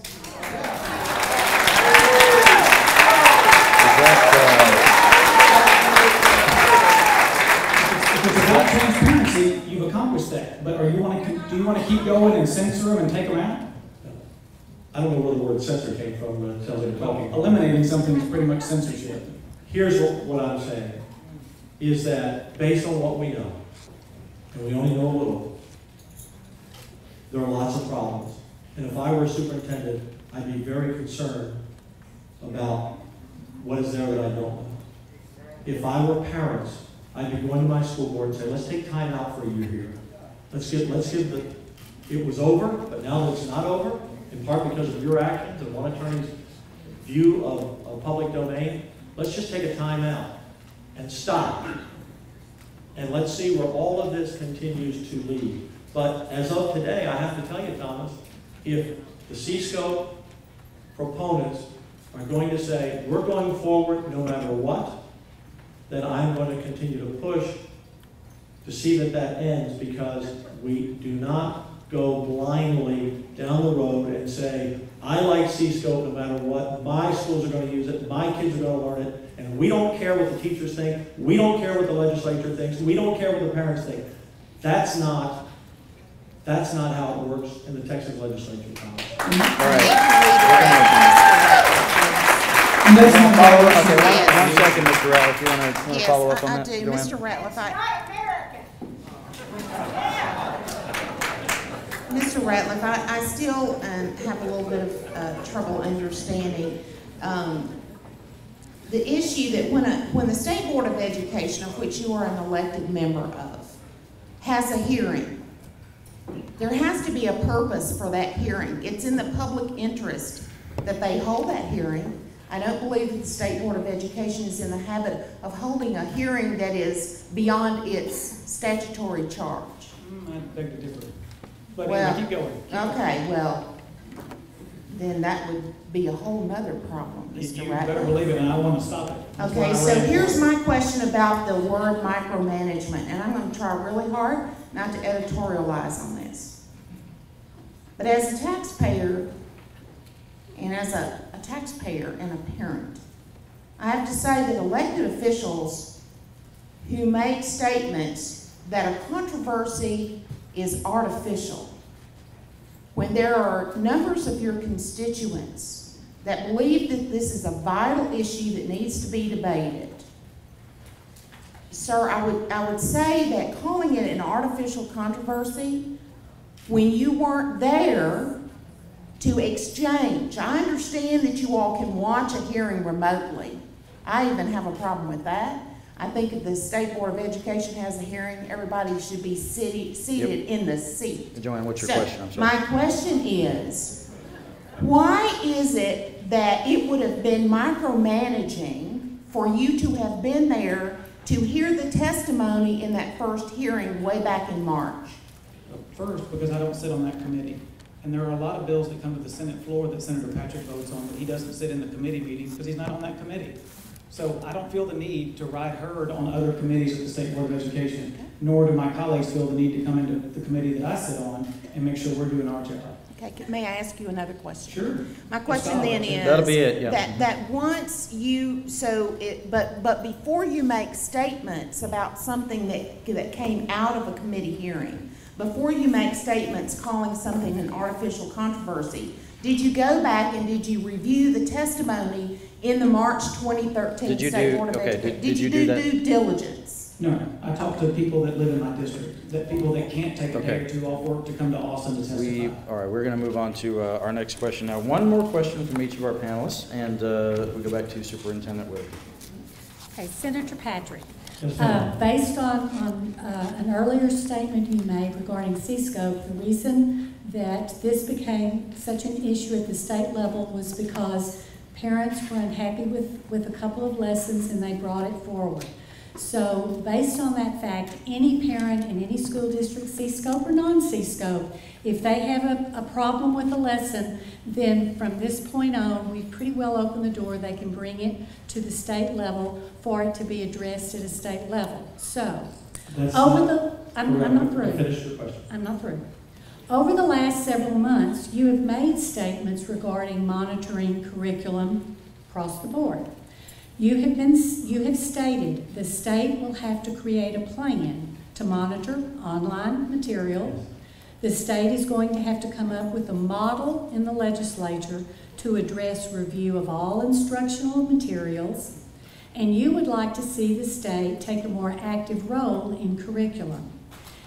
S3: If it's about transparency, you've accomplished that. But do you want to keep going and censor them and take them out?
S2: I don't know where the word censor came from, but it sounds like talking.
S3: Eliminating something is pretty much censorship.
S2: Here's what I'm saying, is that based on what we know, and we only know a little, there are lots of problems. And if I were a superintendent, I'd be very concerned about what is there that I don't know. If I were parents, I'd be going to my school board and say, let's take time out for a year here. Let's give it was over, but now that it's not over, in part because of your actions and one attorney's view of public domain, let's just take a time out and stop. And let's see where all of this continues to lead. But as of today, I have to tell you, Thomas, if the CSCOPE proponents are going to say, we're going forward no matter what, then I'm going to continue to push to see that that ends, because we do not go blindly down the road and say, I like CSCOPE no matter what, my schools are going to use it, my kids are going to learn it, and we don't care what the teachers think, we don't care what the legislature thinks, we don't care what the parents think. That's not how it works in the Texas legislature, Thomas.
S1: All right.
S3: And that's not follow up.
S1: Okay, one second, Mr. Ratliff. You want to follow up on that?
S5: Yes, I do.
S1: Joanne?
S5: Mr. Ratliff, I still have a little bit of trouble understanding the issue that when the State Board of Education, of which you are an elected member of, has a hearing, there has to be a purpose for that hearing. It's in the public interest that they hold that hearing. I don't believe that the State Board of Education is in the habit of holding a hearing that is beyond its statutory charge.
S3: I beg to differ. But
S5: Well,
S3: keep going.
S5: Okay, well, then that would be a whole nother problem, Mr.
S3: You better
S5: Ratliff.
S3: believe it, and I want to stop it. That's why
S5: Okay,
S3: I
S5: so
S3: ran.
S5: here's my question about the word micromanagement, and I'm going to try really hard not to editorialize on this. But as a taxpayer, and as a taxpayer and a parent, I have to say that elected officials who make statements that a controversy is artificial. When there are numbers of your constituents that believe that this is a vital issue that needs to be debated, sir, I would say that calling it an artificial controversy when you weren't there to exchange. I understand that you all can watch a hearing remotely. I even have a problem with that. I think if the State Board of Education has a hearing, everybody should be seated in the seat.
S1: Joanne, what's your question? I'm sorry.
S5: My question is, why is it that it would have been micromanaging for you to have been there to hear the testimony in that first hearing way back in March?
S3: First, because I don't sit on that committee. And there are a lot of bills that come to the Senate floor that Senator Patrick votes on, but he doesn't sit in the committee meetings because he's not on that committee. So I don't feel the need to ride herd on other committees of the State Board of Education, nor do my colleagues feel the need to come into the committee that I sit on and make sure we're doing our job.
S5: Okay, may I ask you another question?
S3: Sure.
S5: My question then is
S1: That'll be it, yeah.
S5: that once you, but before you make statements about something that came out of a committee hearing, before you make statements calling something an artificial controversy, did you go back and did you review the testimony in the March 2013 State Board of Education? Did you do due diligence?
S3: No, I talked to people that live in my district, that people that can't take a day or two off work to come to Austin to testify.
S1: All right, we're going to move on to our next question now. One more question from each of our panelists, and we go back to Superintendent Wood.
S4: Okay, Senator Patrick.
S2: Yes,
S4: Based on an earlier statement you made regarding CSCOPE, the reason that this became such an issue at the state level was because parents were unhappy with a couple of lessons and they brought it forward. So based on that fact, any parent in any school district, CSCOPE or non-CSCOPE, if they have a problem with a lesson, then from this point on, we've pretty well opened the door. They can bring it to the state level for it to be addressed at a state level. So, I'm not through.
S2: Finish your question.
S4: I'm not through. Over the last several months, you have made statements regarding monitoring curriculum across the board. You have stated the state will have to create a plan to monitor online material. The state is going to have to come up with a model in the legislature to address review of all instructional materials, and you would like to see the state take a more active role in curriculum.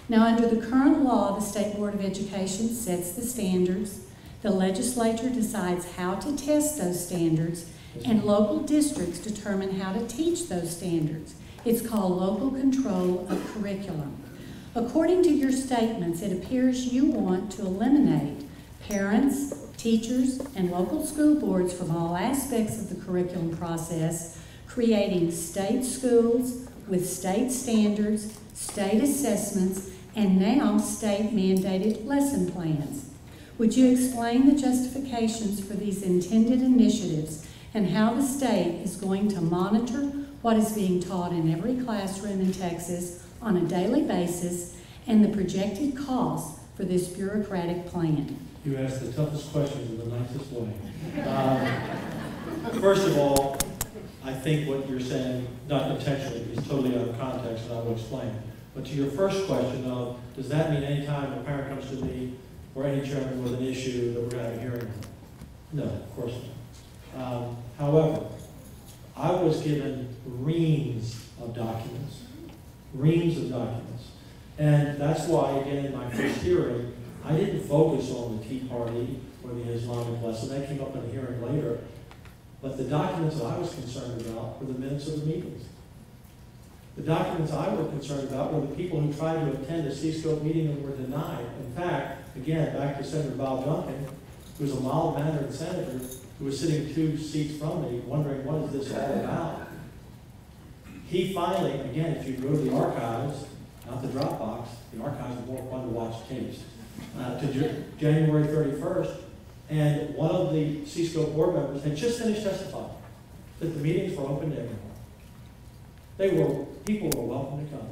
S4: Now, under the current law, the State Board of Education sets the standards, the legislature decides how to test those standards, and local districts determine how to teach those standards. It's called local control of curriculum. According to your statements, it appears you want to eliminate parents, teachers, and local school boards from all aspects of the curriculum process, creating state schools with state standards, state assessments, and now state-mandated lesson plans. Would you explain the justifications for these intended initiatives and how the state is going to monitor what is being taught in every classroom in Texas on a daily basis and the projected cost for this bureaucratic plan?
S2: You asked the toughest questions in the nicest way. First of all, I think what you're saying, not intentionally, is totally out of context, and I will explain. But to your first question of, does that mean anytime a parent comes to me or any chairman with an issue that we're going to have a hearing on? No, of course not. However, I was given reams of documents. And that's why, again, in my first hearing, I didn't focus on the Tea Party or the Islamic lesson. That came up in a hearing later. But the documents that I was concerned about were the minutes of the meetings. The documents I was concerned about were the people who tried to attend a CSCOPE meeting and were denied. In fact, again, back to Senator Bob Duncan, who was a mild-mannered senator who was sitting 2 seats from me, wondering what is this all about. He finally, again, if you go to the archives, not the Dropbox, the archives are more fun to watch tapes, to January 31st, and one of the CSCOPE board members had just finished testifying that the meetings were open to everyone. People were welcome to come.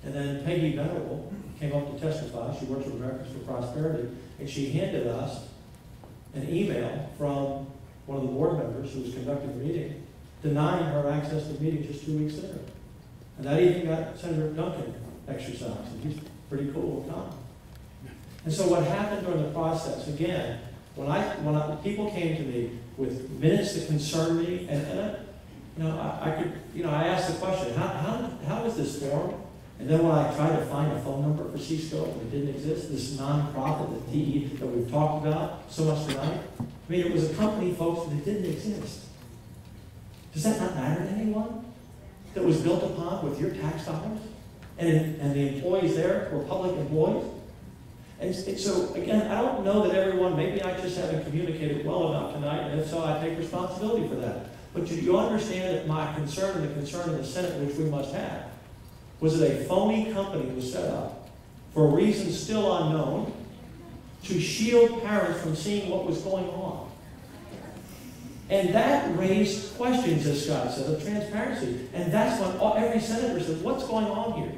S2: And then Peggy Venerable came up to testify. She works with Americans for Prosperity, and she handed us an email from one of the board members who was conducting the meeting, denying her access to the meeting just 2 weeks later. And that even got Senator Duncan exercise. And he's pretty cool with time. And so what happened during the process, again, when people came to me with minutes that concerned me, I asked the question, how is this formed? And then when I tried to find a phone number for CSCOPE, and it didn't exist, this nonprofit, the TE that we've talked about so much tonight, I mean, it was a company, folks, that didn't exist. Does that not matter to anyone? That was built upon with your tax dollars? And the employees there were public employees? And so, again, I don't know that everyone, maybe I just haven't communicated well enough tonight, and if so, I take responsibility for that. But you understand that my concern and the concern of the Senate, which we must have, was that a phony company was set up for reasons still unknown to shield parents from seeing what was going on. And that raised questions, as Scott said, of transparency. And that's when every senator said, what's going on here?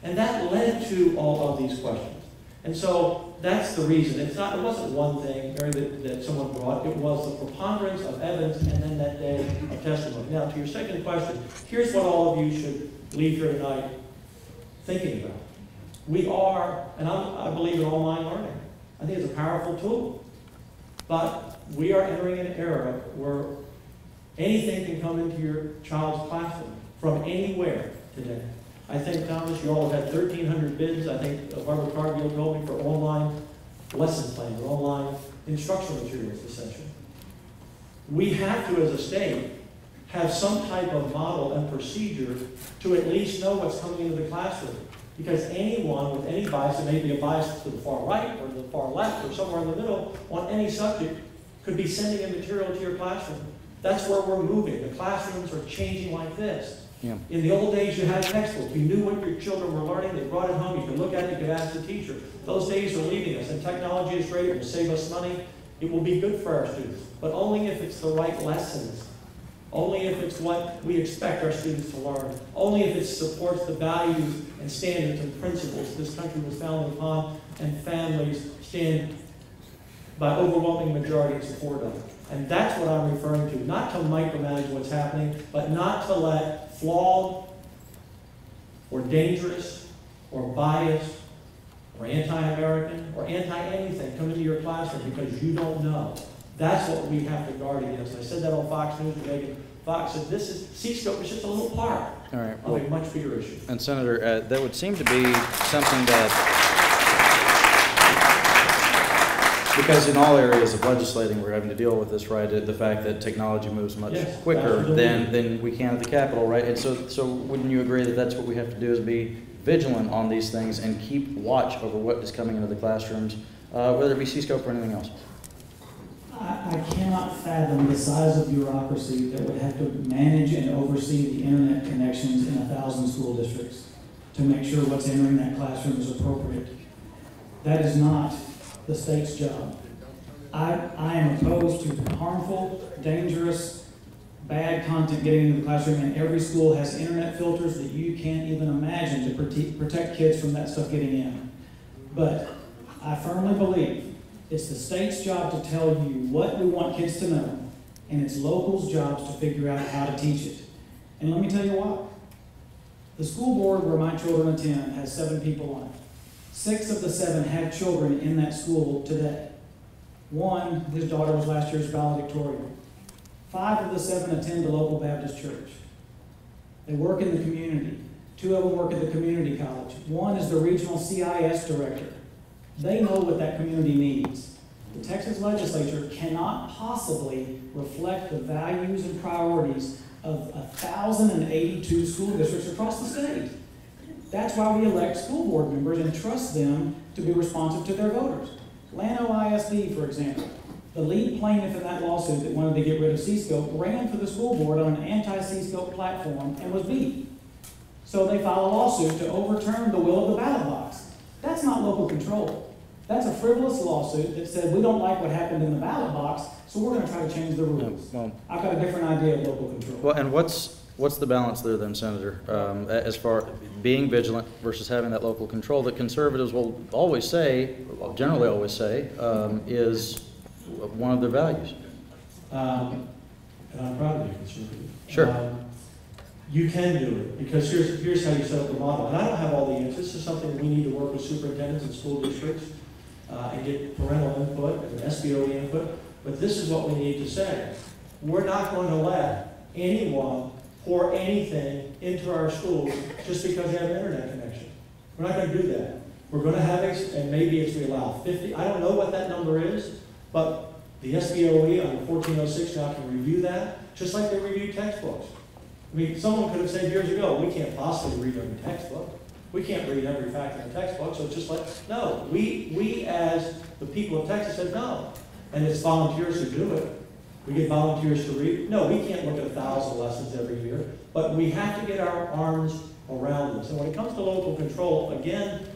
S2: And that led to all of these questions. And so that's the reason. It wasn't one thing, Mary, that someone brought. It was the preponderance of evidence and then that day of testimony. Now, to your second question, here's what all of you should leave here tonight thinking about. We are, and I believe in online learning. I think it's a powerful tool. But we are entering an era where anything can come into your child's classroom from anywhere today. I think, Thomas, you all have had 1,300 bids, I think Barbara Cargill told me, for online lesson plans, or online instructional materials, essentially. We have to, as a state, have some type of model and procedure to at least know what's coming into the classroom. Because anyone with any bias, it may be a bias to the far right or the far left or somewhere in the middle on any subject, could be sending in material to your classroom. That's where we're moving. The classrooms are changing like this. Yeah. In the old days, you had textbooks. You knew what your children were learning. They brought it home. You could look at it. You could ask the teacher. Those days are leaving us, and technology is great. It will save us money. It will be good for our students, but only if it's the right lessons. Only if it's what we expect our students to learn. Only if it supports the values and standards and principles this country was founded upon, and families stand by overwhelming majority in support of it. And that's what I'm referring to. Not to micromanage what's happening, but not to let flawed or dangerous or biased or anti-American or anti-anything come into your classroom because you don't know. That's what we have to guard against. I said that on Fox News. Megan Fox said, this is, CSCOPE is just a little part of a much bigger issue.
S1: And Senator, that would seem to be something that, because in all areas of legislating, we're having to deal with this, right? The fact that technology moves much quicker than we can at the Capitol, right? And so wouldn't you agree that that's what we have to do, is be vigilant on these things and keep watch over what is coming into the classrooms, whether it be CSCOPE or anything else?
S3: I cannot fathom the size of bureaucracy that would have to manage and oversee the internet connections in 1,000 school districts to make sure what's entering that classroom is appropriate. That is not the state's job. I am opposed to harmful, dangerous, bad content getting into the classroom, and every school has internet filters that you can't even imagine to protect kids from that stuff getting in. But I firmly believe it's the state's job to tell you what we want kids to know, and it's locals' jobs to figure out how to teach it. And let me tell you what. The school board where my children attend has 7 people on it. 6 of the 7 have children in that school today. 1, his daughter was last year's valedictorian. 5 of the 7 attend the local Baptist church. They work in the community. 2 of them work at the community college. 1 is the regional CIS director. They know what that community needs. The Texas legislature cannot possibly reflect the values and priorities of 1,082 school districts across the state. That's why we elect school board members and trust them to be responsive to their voters. Llano ISD, for example, the lead plaintiff in that lawsuit that wanted to get rid of CSCOPE ran for the school board on an anti-CSCOPE platform and was beat. So they filed a lawsuit to overturn the will of the ballot box. That's not local control. That's a frivolous lawsuit that said we don't like what happened in the ballot box, so we're going to try to change the rules. Well, I've got a different idea of local control.
S1: Well, and what's the balance there then, Senator, as far being vigilant versus having that local control that conservatives will always say, well, generally always say, is one of their values?
S2: And I'm proud of you, conservative.
S1: Sure.
S2: You can do it, because here's how you set up the model. And I don't have all the answers. This is something we need to work with superintendents and school districts and get parental input and SBO input. But this is what we need to say. We're not going to let anyone pour anything into our schools just because they have an internet connection. We're not going to do that. We're going to have, and maybe it's we allow 50. I don't know what that number is, but the SBOE under 1406 now can review that, just like they review textbooks. I mean, someone could have said years ago, we can't possibly read every textbook. We can't read every fact in the textbook, so it's just like, no. We as the people of Texas said no. And it's volunteers who do it. We get volunteers to read. No, we can't look at 1,000 lessons every year, but we have to get our arms around this. And when it comes to local control, again,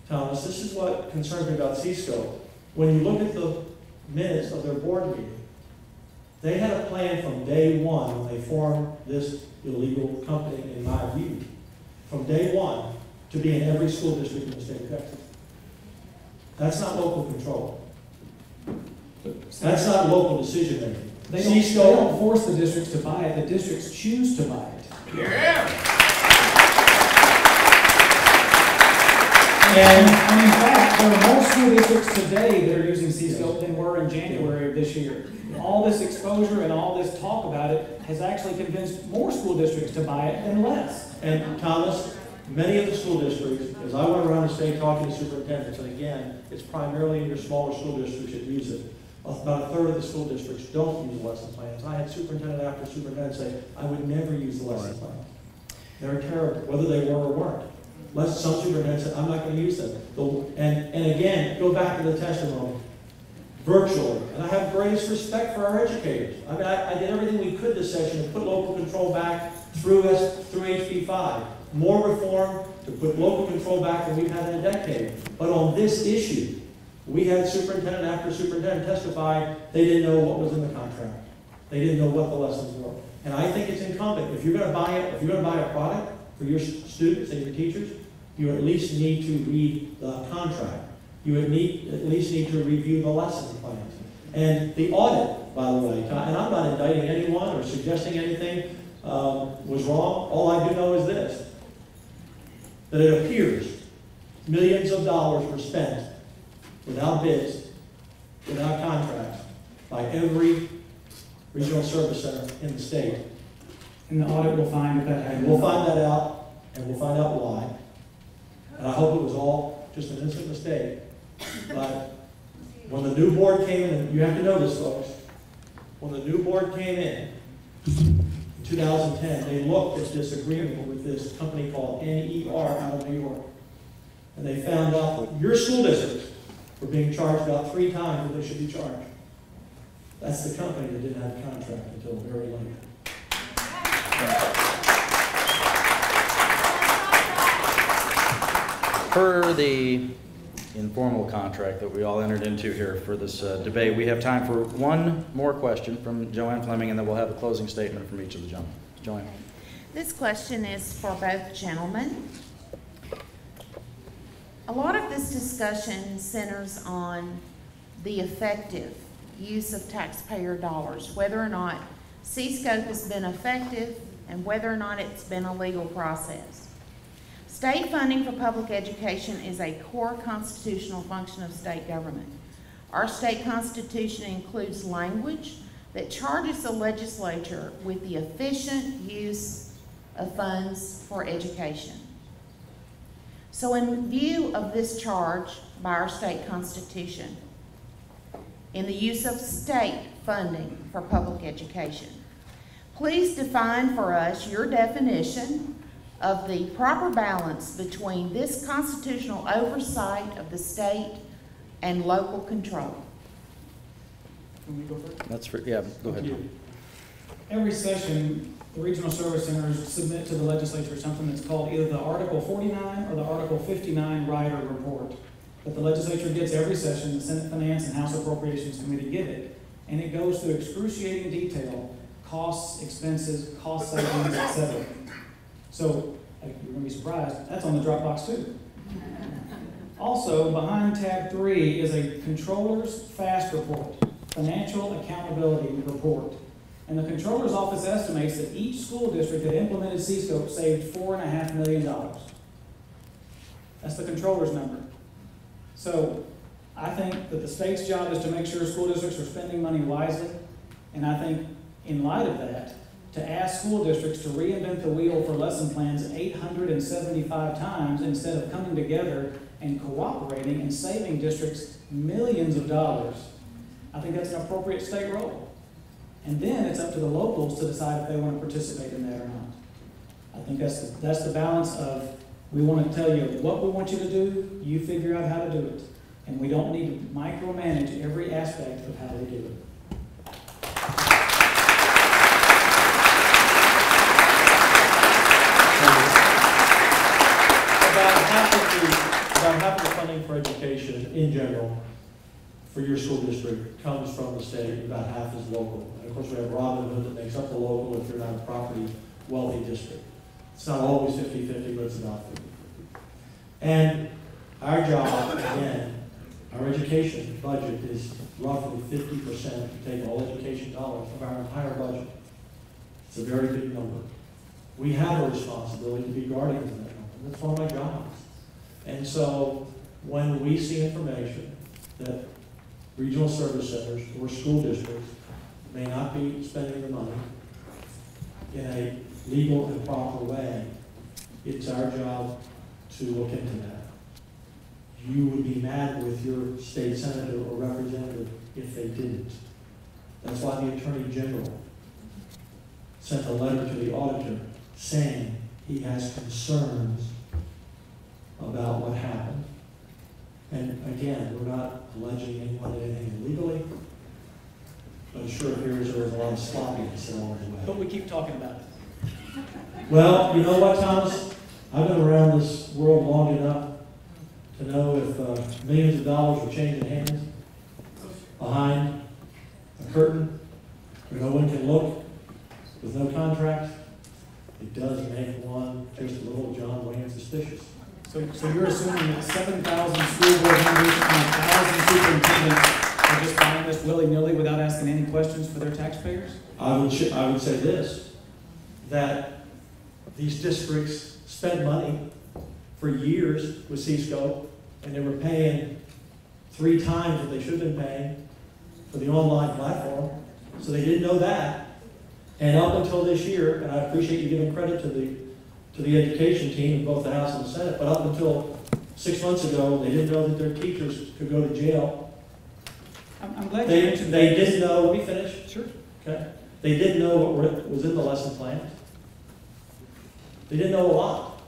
S2: Thomas, this is what concerns me about CSCOPE. When you look at the minutes of their board meeting, they had a plan from day one when they formed this illegal company, in my view, from day one to be in every school district in the state of Texas. That's not local control. That's not local decision making.
S3: They don't force the districts to buy it. The districts choose to buy it.
S6: Yeah.
S3: And in fact, there are more school districts today that are using CSCOPE than were in January of this year. All this exposure and all this talk about it has actually convinced more school districts to buy it than less.
S2: And Thomas, many of the school districts, as I went around the state talking to superintendents, and again, it's primarily in your smaller school districts that use it. About a third of the school districts don't use lesson plans. I had superintendent after superintendent say, I would never use the lesson plan. They're terrible, whether they were or weren't. Some superintendents said, I'm not going to use them. And again, go back to the testimony. Virtually, and I have greatest respect for our educators. I mean, I did everything we could this session to put local control back through HB5. More reform to put local control back than we've had in a decade. But on this issue, we had superintendent after superintendent testify they didn't know what was in the contract. They didn't know what the lessons were. And I think it's incumbent. If you're going to buy it, if you're going to buy a product for your students and your teachers, you at least need to read the contract. You at least need to review the lesson plans. And the audit, by the way, and I'm not indicting anyone or suggesting anything was wrong. All I do know is this, that it appears millions of dollars were spent without bids, without contracts, by every regional service center in the state.
S3: And the audit will find that happened.
S2: And we'll find that out, and we'll find out why. And I hope it was all just an innocent mistake. But when the new board came in, and you have to know this, folks, when the new board came in 2010, they looked at this agreement with this company called NER out of New York. And they found out that your school districts were being charged about 3 times what they should be charged. That's the company that didn't have a contract until very late.
S1: Per the informal contract that we all entered into here for this debate, we have time for one more question from Joanne Fleming, and then we'll have a closing statement from each of the gentlemen. Joanne.
S5: This question is for both gentlemen. A lot of this discussion centers on the effective use of taxpayer dollars, whether or not CSCOPE has been effective and whether or not it's been a legal process. State funding for public education is a core constitutional function of state government. Our state constitution includes language that charges the legislature with the efficient use of funds for education. So in view of this charge by our state constitution, in the use of state funding for public education, please define for us your definition of the proper balance between this constitutional oversight of the state and local control.
S3: Can we go first?
S1: That's for, yeah, go ahead.
S3: Every session, the regional service centers submit to the legislature something that's called either the Article 49 or the Article 59 rider report that the legislature gets every session. The Senate Finance and House Appropriations Committee get it, and it goes through excruciating detail, costs, expenses, cost savings, etc. So, you're going to be surprised, that's on the Dropbox too. Also, behind tab 3 is a Controller's Fast Report, Financial Accountability Report. And the Controller's Office estimates that each school district that implemented CSCOPE saved $4.5 million. That's the Controller's number. So I think that the state's job is to make sure school districts are spending money wisely. And I think in light of that, to ask school districts to reinvent the wheel for lesson plans 875 times instead of coming together and cooperating and saving districts millions of dollars, I think that's an appropriate state role. And then it's up to the locals to decide if they want to participate in that or not. I think that's the balance of, we want to tell you what we want you to do, you figure out how to do it. And we don't need to micromanage every aspect of how they do it.
S2: About half of the funding for education in general for your school district comes from the state, about half is local. And of course, we have Robin Hood that makes up the local if you're not a property wealthy district. It's not always 50-50, but it's about 50-50. And our job, again, our education budget is roughly 50%, if you take all education dollars, of our entire budget. It's a very big number. We have a responsibility to be guardians of that number. That's one of my jobs. And so when we see information that regional service centers or school districts may not be spending the money in a legal and proper way, it's our job to look into that. You would be mad with your state senator or representative if they didn't. That's why the Attorney General sent a letter to the auditor saying he has concerns about what happened. And again, we're not alleging anyone did anything illegally, but it sure appears there was a lot of sloppiness along the way.
S3: But we keep talking about it.
S2: Well, you know what, Thomas? I've been around this world long enough to know if millions of dollars were changing hands behind a curtain where no one can look with no contract, it does make one just a little John Wayne suspicious.
S3: So you're assuming that 7,000 school board members and 1,000 superintendents are just buying this willy-nilly without asking any questions for their taxpayers?
S2: I would say this, that these districts spend money for years with CSCOPE, and they were paying 3 times what they should have been paying for the online platform, so they didn't know that. And up until this year, and I appreciate you giving credit to the education team in both the House and the Senate, but up until 6 months ago, they didn't know that their teachers could go to jail.
S3: I'm glad you mentioned that.
S2: They didn't know, let me finish.
S3: Sure.
S2: Okay. They didn't know what was in the lesson plan. They didn't know a lot.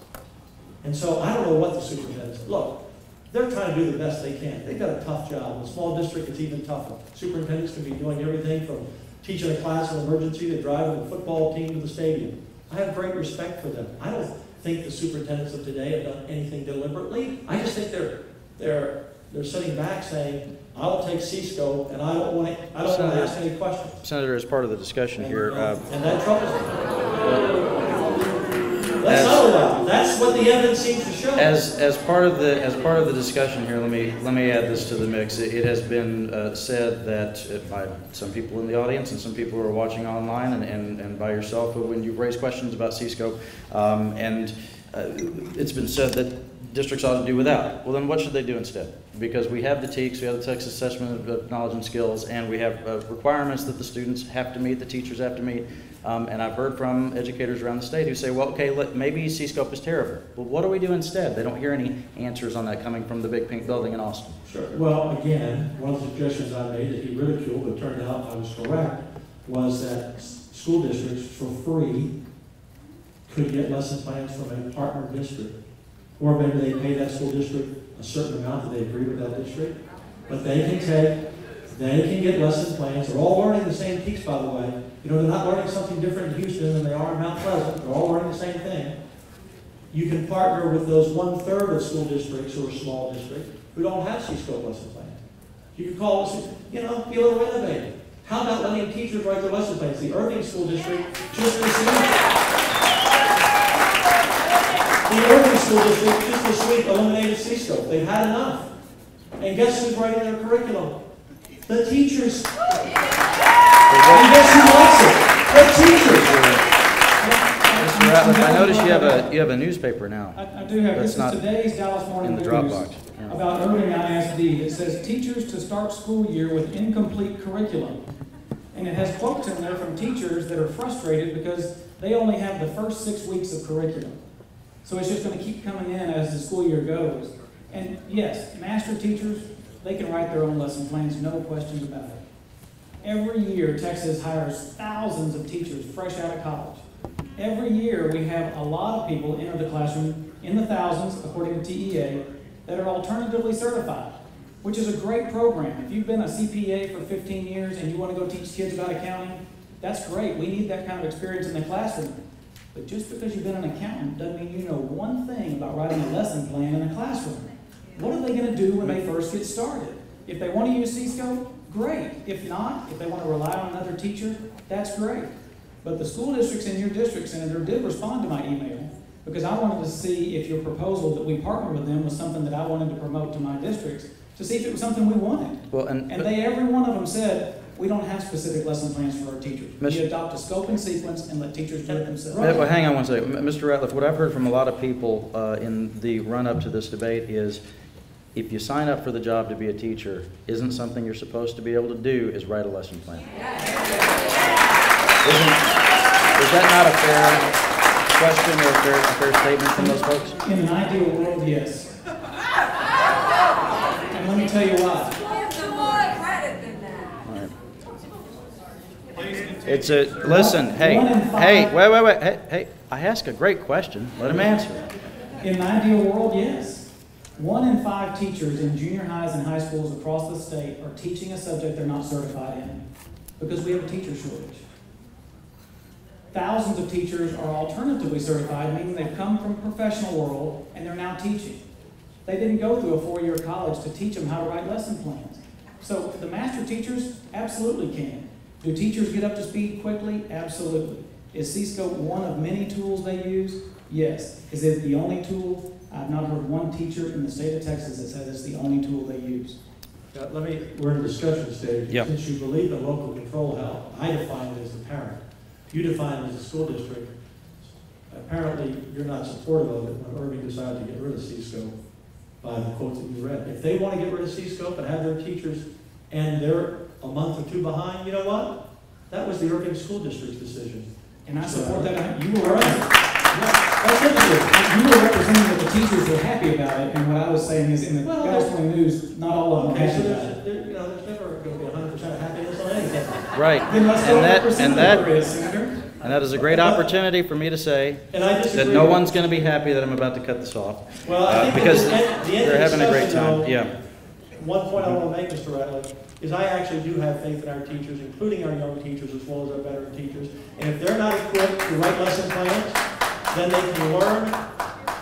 S2: And so I don't know what the superintendents, look, they're trying to do the best they can. They've got a tough job. In a small district, it's even tougher. Superintendents can be doing everything from teaching a class in emergency to driving the football team to the stadium. I have great respect for them. I don't think the superintendents of today have done anything deliberately. I just think they're sitting back saying, I will take CSCOPE and I don't want to ask any questions.
S1: Senator, as part of the discussion here,
S2: And that troubles me. Let's settle that. That's what the evidence seems to show.
S1: as part of the discussion here, let me add this to the mix. It has been said that by some people in the audience and some people who are watching online and by yourself when you've raised questions about CSCOPE, it's been said that districts ought to do without. Well, then what should they do instead? Because we have the TEKS, we have the Texas Assessment of Knowledge and Skills, and we have requirements that the students have to meet, the teachers have to meet. And I've heard from educators around the state who say, well, okay, maybe CSCOPE is terrible. Well, what do we do instead? They don't hear any answers on that coming from the big pink building in Austin.
S2: Sure. Well, again, one of the suggestions I made that he ridiculed, but turned out I was correct, was that school districts for free could get lesson plans from a partner district. Or maybe they pay that school district a certain amount that they agree with that district. But they can get lesson plans. They're all learning the same TEKS, by the way. You know, they're not learning something different in Houston than they are in Mount Pleasant. They're all learning the same thing. You can partner with those 1/3 of school districts who are small districts who don't have CSCOPE lesson plans. You can call us, be a little innovative. How about letting teachers write their lesson plans? The Irving School District just this week. The Irving School District just this week eliminated CSCOPE. They've had enough. And guess who's writing their curriculum? The teachers. And guess who likes it?
S1: Mr. Ratliff, I notice you have a newspaper now.
S3: I do have,
S1: That's
S3: this
S1: not
S3: is today's Dallas Morning
S1: in the
S3: News
S1: Dropbox. Yeah.
S3: about Irving ISD. It says, teachers to start school year with incomplete curriculum. And it has quotes in there from teachers that are frustrated because they only have the first 6 weeks of curriculum. So it's just going to keep coming in as the school year goes. And yes, master teachers, they can write their own lesson plans, no questions about it. Every year, Texas hires thousands of teachers fresh out of college. Every year, we have a lot of people enter the classroom, in the thousands, according to TEA, that are alternatively certified, which is a great program. If you've been a CPA for 15 years and you want to go teach kids about accounting, that's great. We need that kind of experience in the classroom. But just because you've been an accountant doesn't mean you know one thing about writing a lesson plan in a classroom. What are they going to do when they first get started? If they want to use CSCOPE, great. If not, if they want to rely on another teacher, that's great. But the school districts in your district, Senator, did respond to my email because I wanted to see if your proposal that we partner with them was something that I wanted to promote to my districts, to see if it was something we wanted.
S1: Well,
S3: and they, every one of them said, we don't have specific lesson plans for our teachers. We adopt a scope and sequence and let teachers do it themselves.
S1: Well, hang on one second. Mr. Ratliff, what I've heard from a lot of people in the run-up to this debate is if you sign up for the job to be a teacher, isn't something you're supposed to be able to do is write a lesson plan. Is that not a fair question or a fair statement from those folks?
S3: In an ideal world, yes. And let me tell you why.
S1: It's a, listen, hey, wait, I ask a great question, let him answer.
S3: In an ideal world, yes. 1 in 5 teachers in junior highs and high schools across the state are teaching a subject they're not certified in because we have a teacher shortage. Thousands of teachers are alternatively certified, meaning they've come from the professional world and they're now teaching. They didn't go through a 4-year college to teach them how to write lesson plans. So the master teachers absolutely can. Do teachers get up to speed quickly? Absolutely. Is CSCOPE one of many tools they use? Yes. Is it the only tool? I've not heard one teacher in the state of Texas that says it's the only tool they use.
S2: We're in a discussion stage.
S1: Yep.
S2: Since you believe in local control, how I define it as the parent. You define it as a school district. Apparently, you're not supportive of it when Irving decided to get rid of CSCOPE by the quotes that you read. If they want to get rid of CSCOPE and have their teachers and they're a month or 2 behind, you know what? That was the Irving School District's decision.
S3: And I support that. You were right. That's what it is. You were representing that the teachers were happy about it, and what I was saying is in the Dallas Morning News, not all of them are happy about it.
S2: There's never going to be 100% happiness on anything.
S1: Right, and that is a great opportunity for me to say that no one's going to be happy that I'm about to cut this off.
S2: Well, I think
S1: because
S2: they're
S1: having a great time. Yeah.
S2: One point I want to make, Mr. Ratliff, is I actually do have faith in our teachers, including our young teachers as well as our veteran teachers. And if they're not equipped to write lesson plans, then they can learn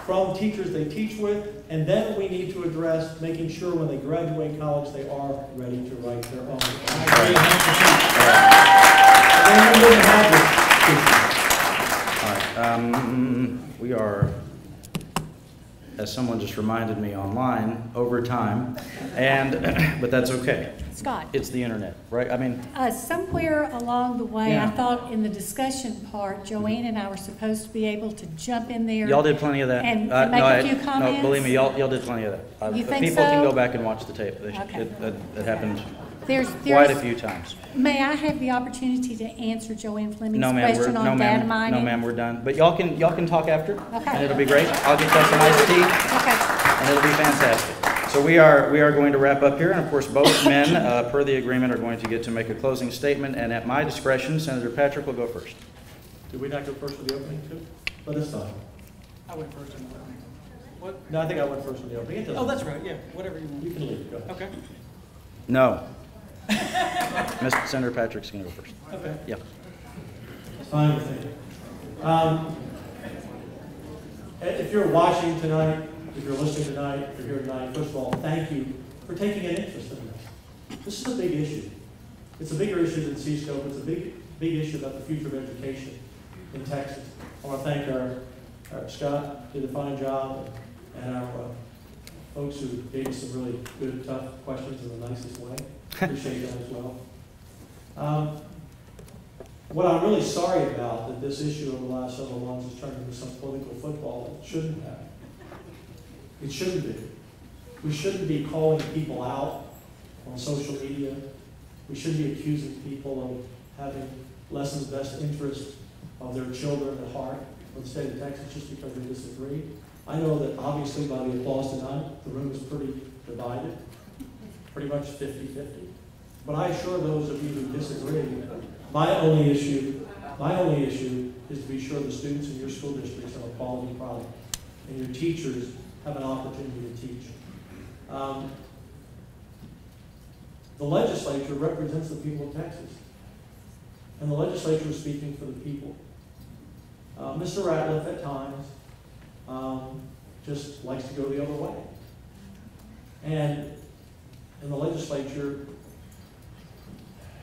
S2: from teachers they teach with, and then we need to address making sure when they graduate college they are ready to write their own.
S1: All right. We are, as someone just reminded me online, over time, and but that's okay.
S4: Scott.
S1: It's the internet, right? I mean,
S4: somewhere along the way,
S1: Yeah.
S4: I thought in the discussion part, Joanne and I were supposed to be able to jump in there.
S1: y'all did plenty of that.
S4: And make a few comments?
S1: No, believe me, y'all did plenty of that.
S4: You think
S1: people can
S4: so?
S1: go back and watch the tape.
S4: Okay.
S1: It happened
S4: There's
S1: quite a few times.
S4: May I have the opportunity to answer Joanne Fleming's
S1: No, ma'am,
S4: question on data mining?
S1: no, ma'am, we're done. But y'all can talk after,
S4: Okay.
S1: and it'll be great. I'll get y'all some iced tea,
S4: Okay.
S1: and it'll be fantastic. So we are going to wrap up here, and of course, both men, per the agreement, are going to get to make a closing statement. And at my discretion, Senator Patrick will go first.
S2: Did we not go first with the opening too? But it's fine.
S3: I went first in the opening. What?
S2: No, I think I went first with the opening.
S3: Oh, that's right, yeah, whatever you want.
S2: You can leave. Go ahead.
S3: Okay.
S1: No. Mr. Senator Patrick's going to go first.
S3: Okay.
S1: Yeah.
S2: It's fine with me. If you're watching tonight, if you're listening tonight, if you're here tonight, first of all, thank you for taking an interest in this. This is a big issue. It's a bigger issue than CSCOPE. It's a big issue about the future of education in Texas. I want to thank our Scott, did a fine job, and our folks who gave us some really good, tough questions in the nicest way. Appreciate that as well. What I'm really sorry about, that this issue over the last several months has turned into some political football that it shouldn't have. It shouldn't be. We shouldn't be calling people out on social media. We shouldn't be accusing people of having lessons best interest of their children at heart for the state of Texas just because they disagree. I know that obviously by the applause tonight, the room is pretty divided, pretty much 50-50. But I assure those of you who disagree, my only issue is to be sure the students in your school districts have a quality product and your teachers have an opportunity to teach. The legislature represents the people of Texas, and the legislature is speaking for the people. Mr. Ratliff at times just likes to go the other way. And in the legislature,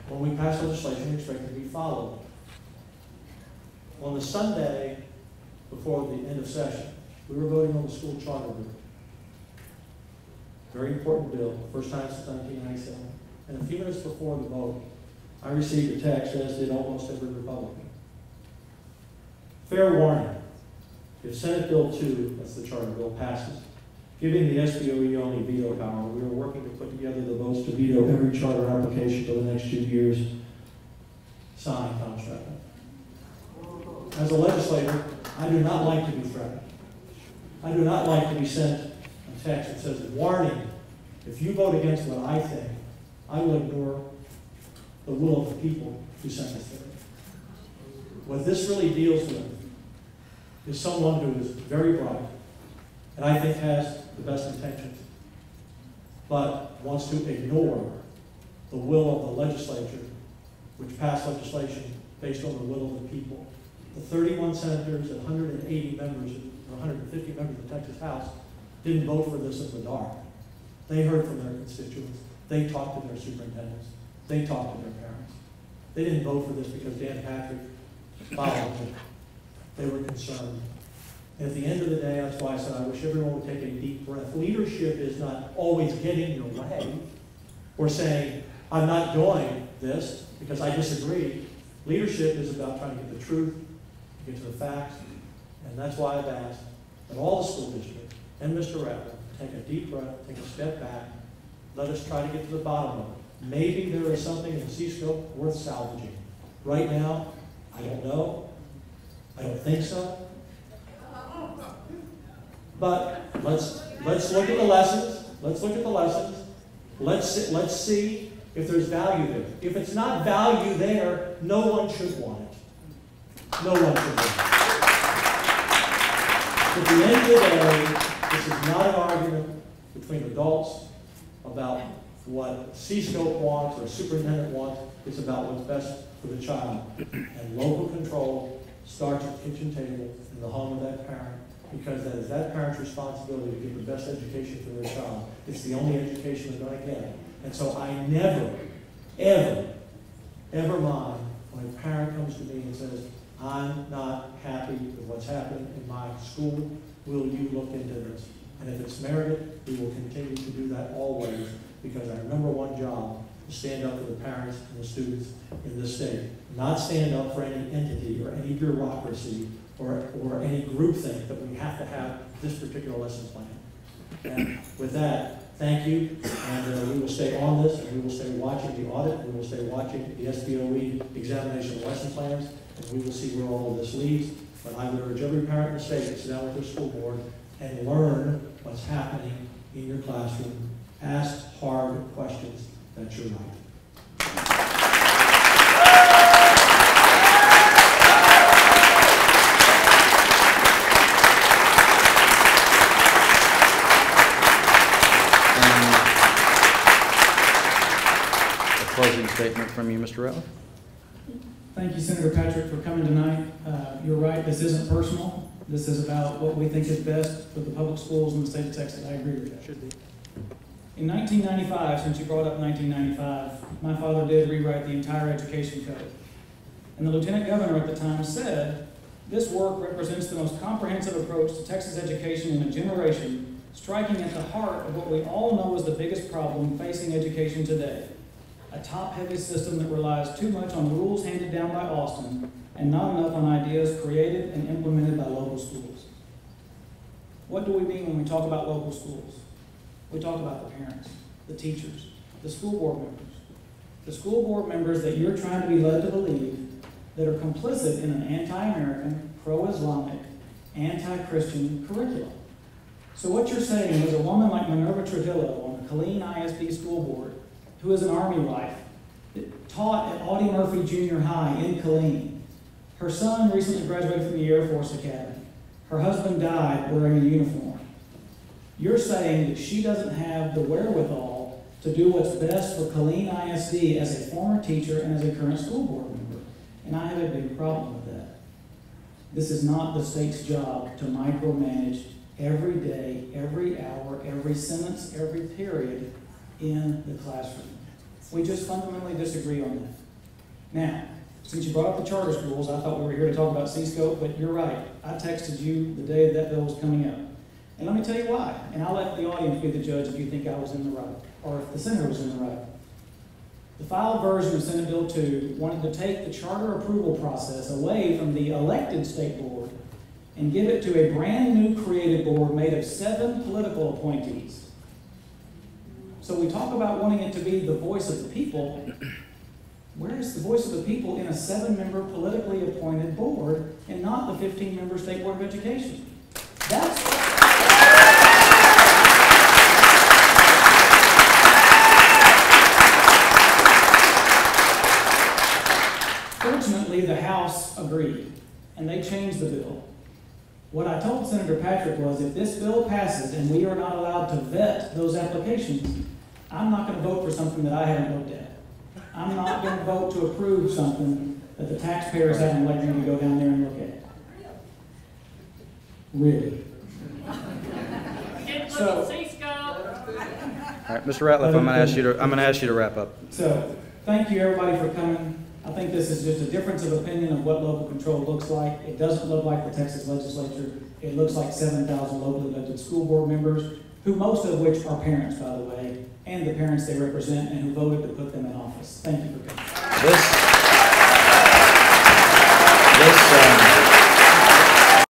S2: when we pass legislation, we expect it to be followed. On the Sunday before the end of session, we were voting on the school charter bill. Very important bill, first time since 1997. And a few minutes before the vote, I received a text, as did almost every Republican. Fair warning, if Senate Bill 2, that's the charter bill, passes, giving the SBOE only veto power, we are working to put together the votes to veto every charter application for the next 2 years. Sign, Thomas Ratliff. As a legislator, I do not like to be threatened. I do not like to be sent a text that says, warning, if you vote against what I think, I will ignore the will of the people who sent us there. What this really deals with is someone who is very bright, and I think has the best intentions, but wants to ignore the will of the legislature, which passed legislation based on the will of the people. The 31 senators and 180 members, or 150 members of the Texas House didn't vote for this in the dark. They heard from their constituents. They talked to their superintendents. They talked to their parents. They didn't vote for this because Dan Patrick followed them. They were concerned. And at the end of the day, that's why I said I wish everyone would take a deep breath. Leadership is not always getting your way or saying, I'm not doing this because I disagree. Leadership is about trying to get the truth, get to the facts, and that's why I've asked that all the school districts and Mr. Ratliff take a deep breath, take a step back, let us try to get to the bottom of it. Maybe there is something in the CSCOPE worth salvaging. Right now, I don't know. I don't think so. But let's look at the lessons. Let's look at the lessons. Let's see if there's value there. If it's not value there, no one should want it. No one should want it. At the end of the day, this is not an argument between adults about what CSCOPE wants or a superintendent wants. It's about what's best for the child. And local control starts at the kitchen table in the home of that parent, because that is that parent's responsibility to give the best education for their child. It's the only education they're going to get. And so I never, ever, ever mind when a parent comes to me and says, I'm not happy with what's happening in my school. Will you look into this? And if it's merited, we will continue to do that always, because our number one job is to stand up for the parents and the students in this state. Not stand up for any entity or any bureaucracy or any groupthink that we have to have this particular lesson plan. And with that, thank you, and we will stay on this, and we will stay watching the audit, we will stay watching the SBOE examination of lesson plans, and we will see where all of this leads. But I would urge every parent in the state to sit down with their school board and learn what's happening in your classroom. Ask hard questions. That's your right.
S1: Closing statement from you, Mr. Ratliff.
S3: Thank you, Senator Patrick, for coming tonight. You're right, this isn't personal. This is about what we think is best for the public schools in the state of Texas. I agree with that. Should be. In 1995, since you brought up 1995, my father did rewrite the entire education code. And the lieutenant governor at the time said, this work represents the most comprehensive approach to Texas education in a generation, striking at the heart of what we all know is the biggest problem facing education today: A top-heavy system that relies too much on rules handed down by Austin and not enough on ideas created and implemented by local schools. What do we mean when we talk about local schools? We talk about the parents, the teachers, the school board members. The school board members that you're trying to be led to believe that are complicit in an anti-American, pro-Islamic, anti-Christian curriculum. So what you're saying is a woman like Minerva Trudillo on the Killeen ISD school board, who is an Army wife, that taught at Audie Murphy Junior High in Killeen. Her son recently graduated from the Air Force Academy. Her husband died wearing a uniform. You're saying that she doesn't have the wherewithal to do what's best for Killeen ISD as a former teacher and as a current school board member. And I have a big problem with that. This is not the state's job to micromanage every day, every hour, every sentence, every period in the classroom. We just fundamentally disagree on that. Now, since you brought up the charter schools, I thought we were here to talk about CSCOPE, but you're right. I texted you the day that bill was coming up. And let me tell you why. And I'll let the audience be the judge if you think I was in the right, or if the senator was in the right. The filed version of Senate Bill 2 wanted to take the charter approval process away from the elected state board and give it to a brand new created board made of 7 political appointees. So we talk about wanting it to be the voice of the people. Where is the voice of the people in a 7-member politically appointed board and not the 15-member State Board of Education? Fortunately, the House agreed, and they changed the bill. What I told Senator Patrick was, if this bill passes and we are not allowed to vet those applications, I'm not going to vote for something that I haven't looked at. I'm not going to vote to approve something that the taxpayers haven't elected me to go down there and look at. Really?
S6: So,
S1: all right, Mr. Ratliff, I'm going to ask you to wrap up.
S3: So, thank you everybody for coming. I think this is just a difference of opinion of what local control looks like. It doesn't look like the Texas legislature. It looks like 7,000 locally elected school board members, who most of which are parents, by the way, and the parents they represent, and who voted to put them in office. Thank you for coming.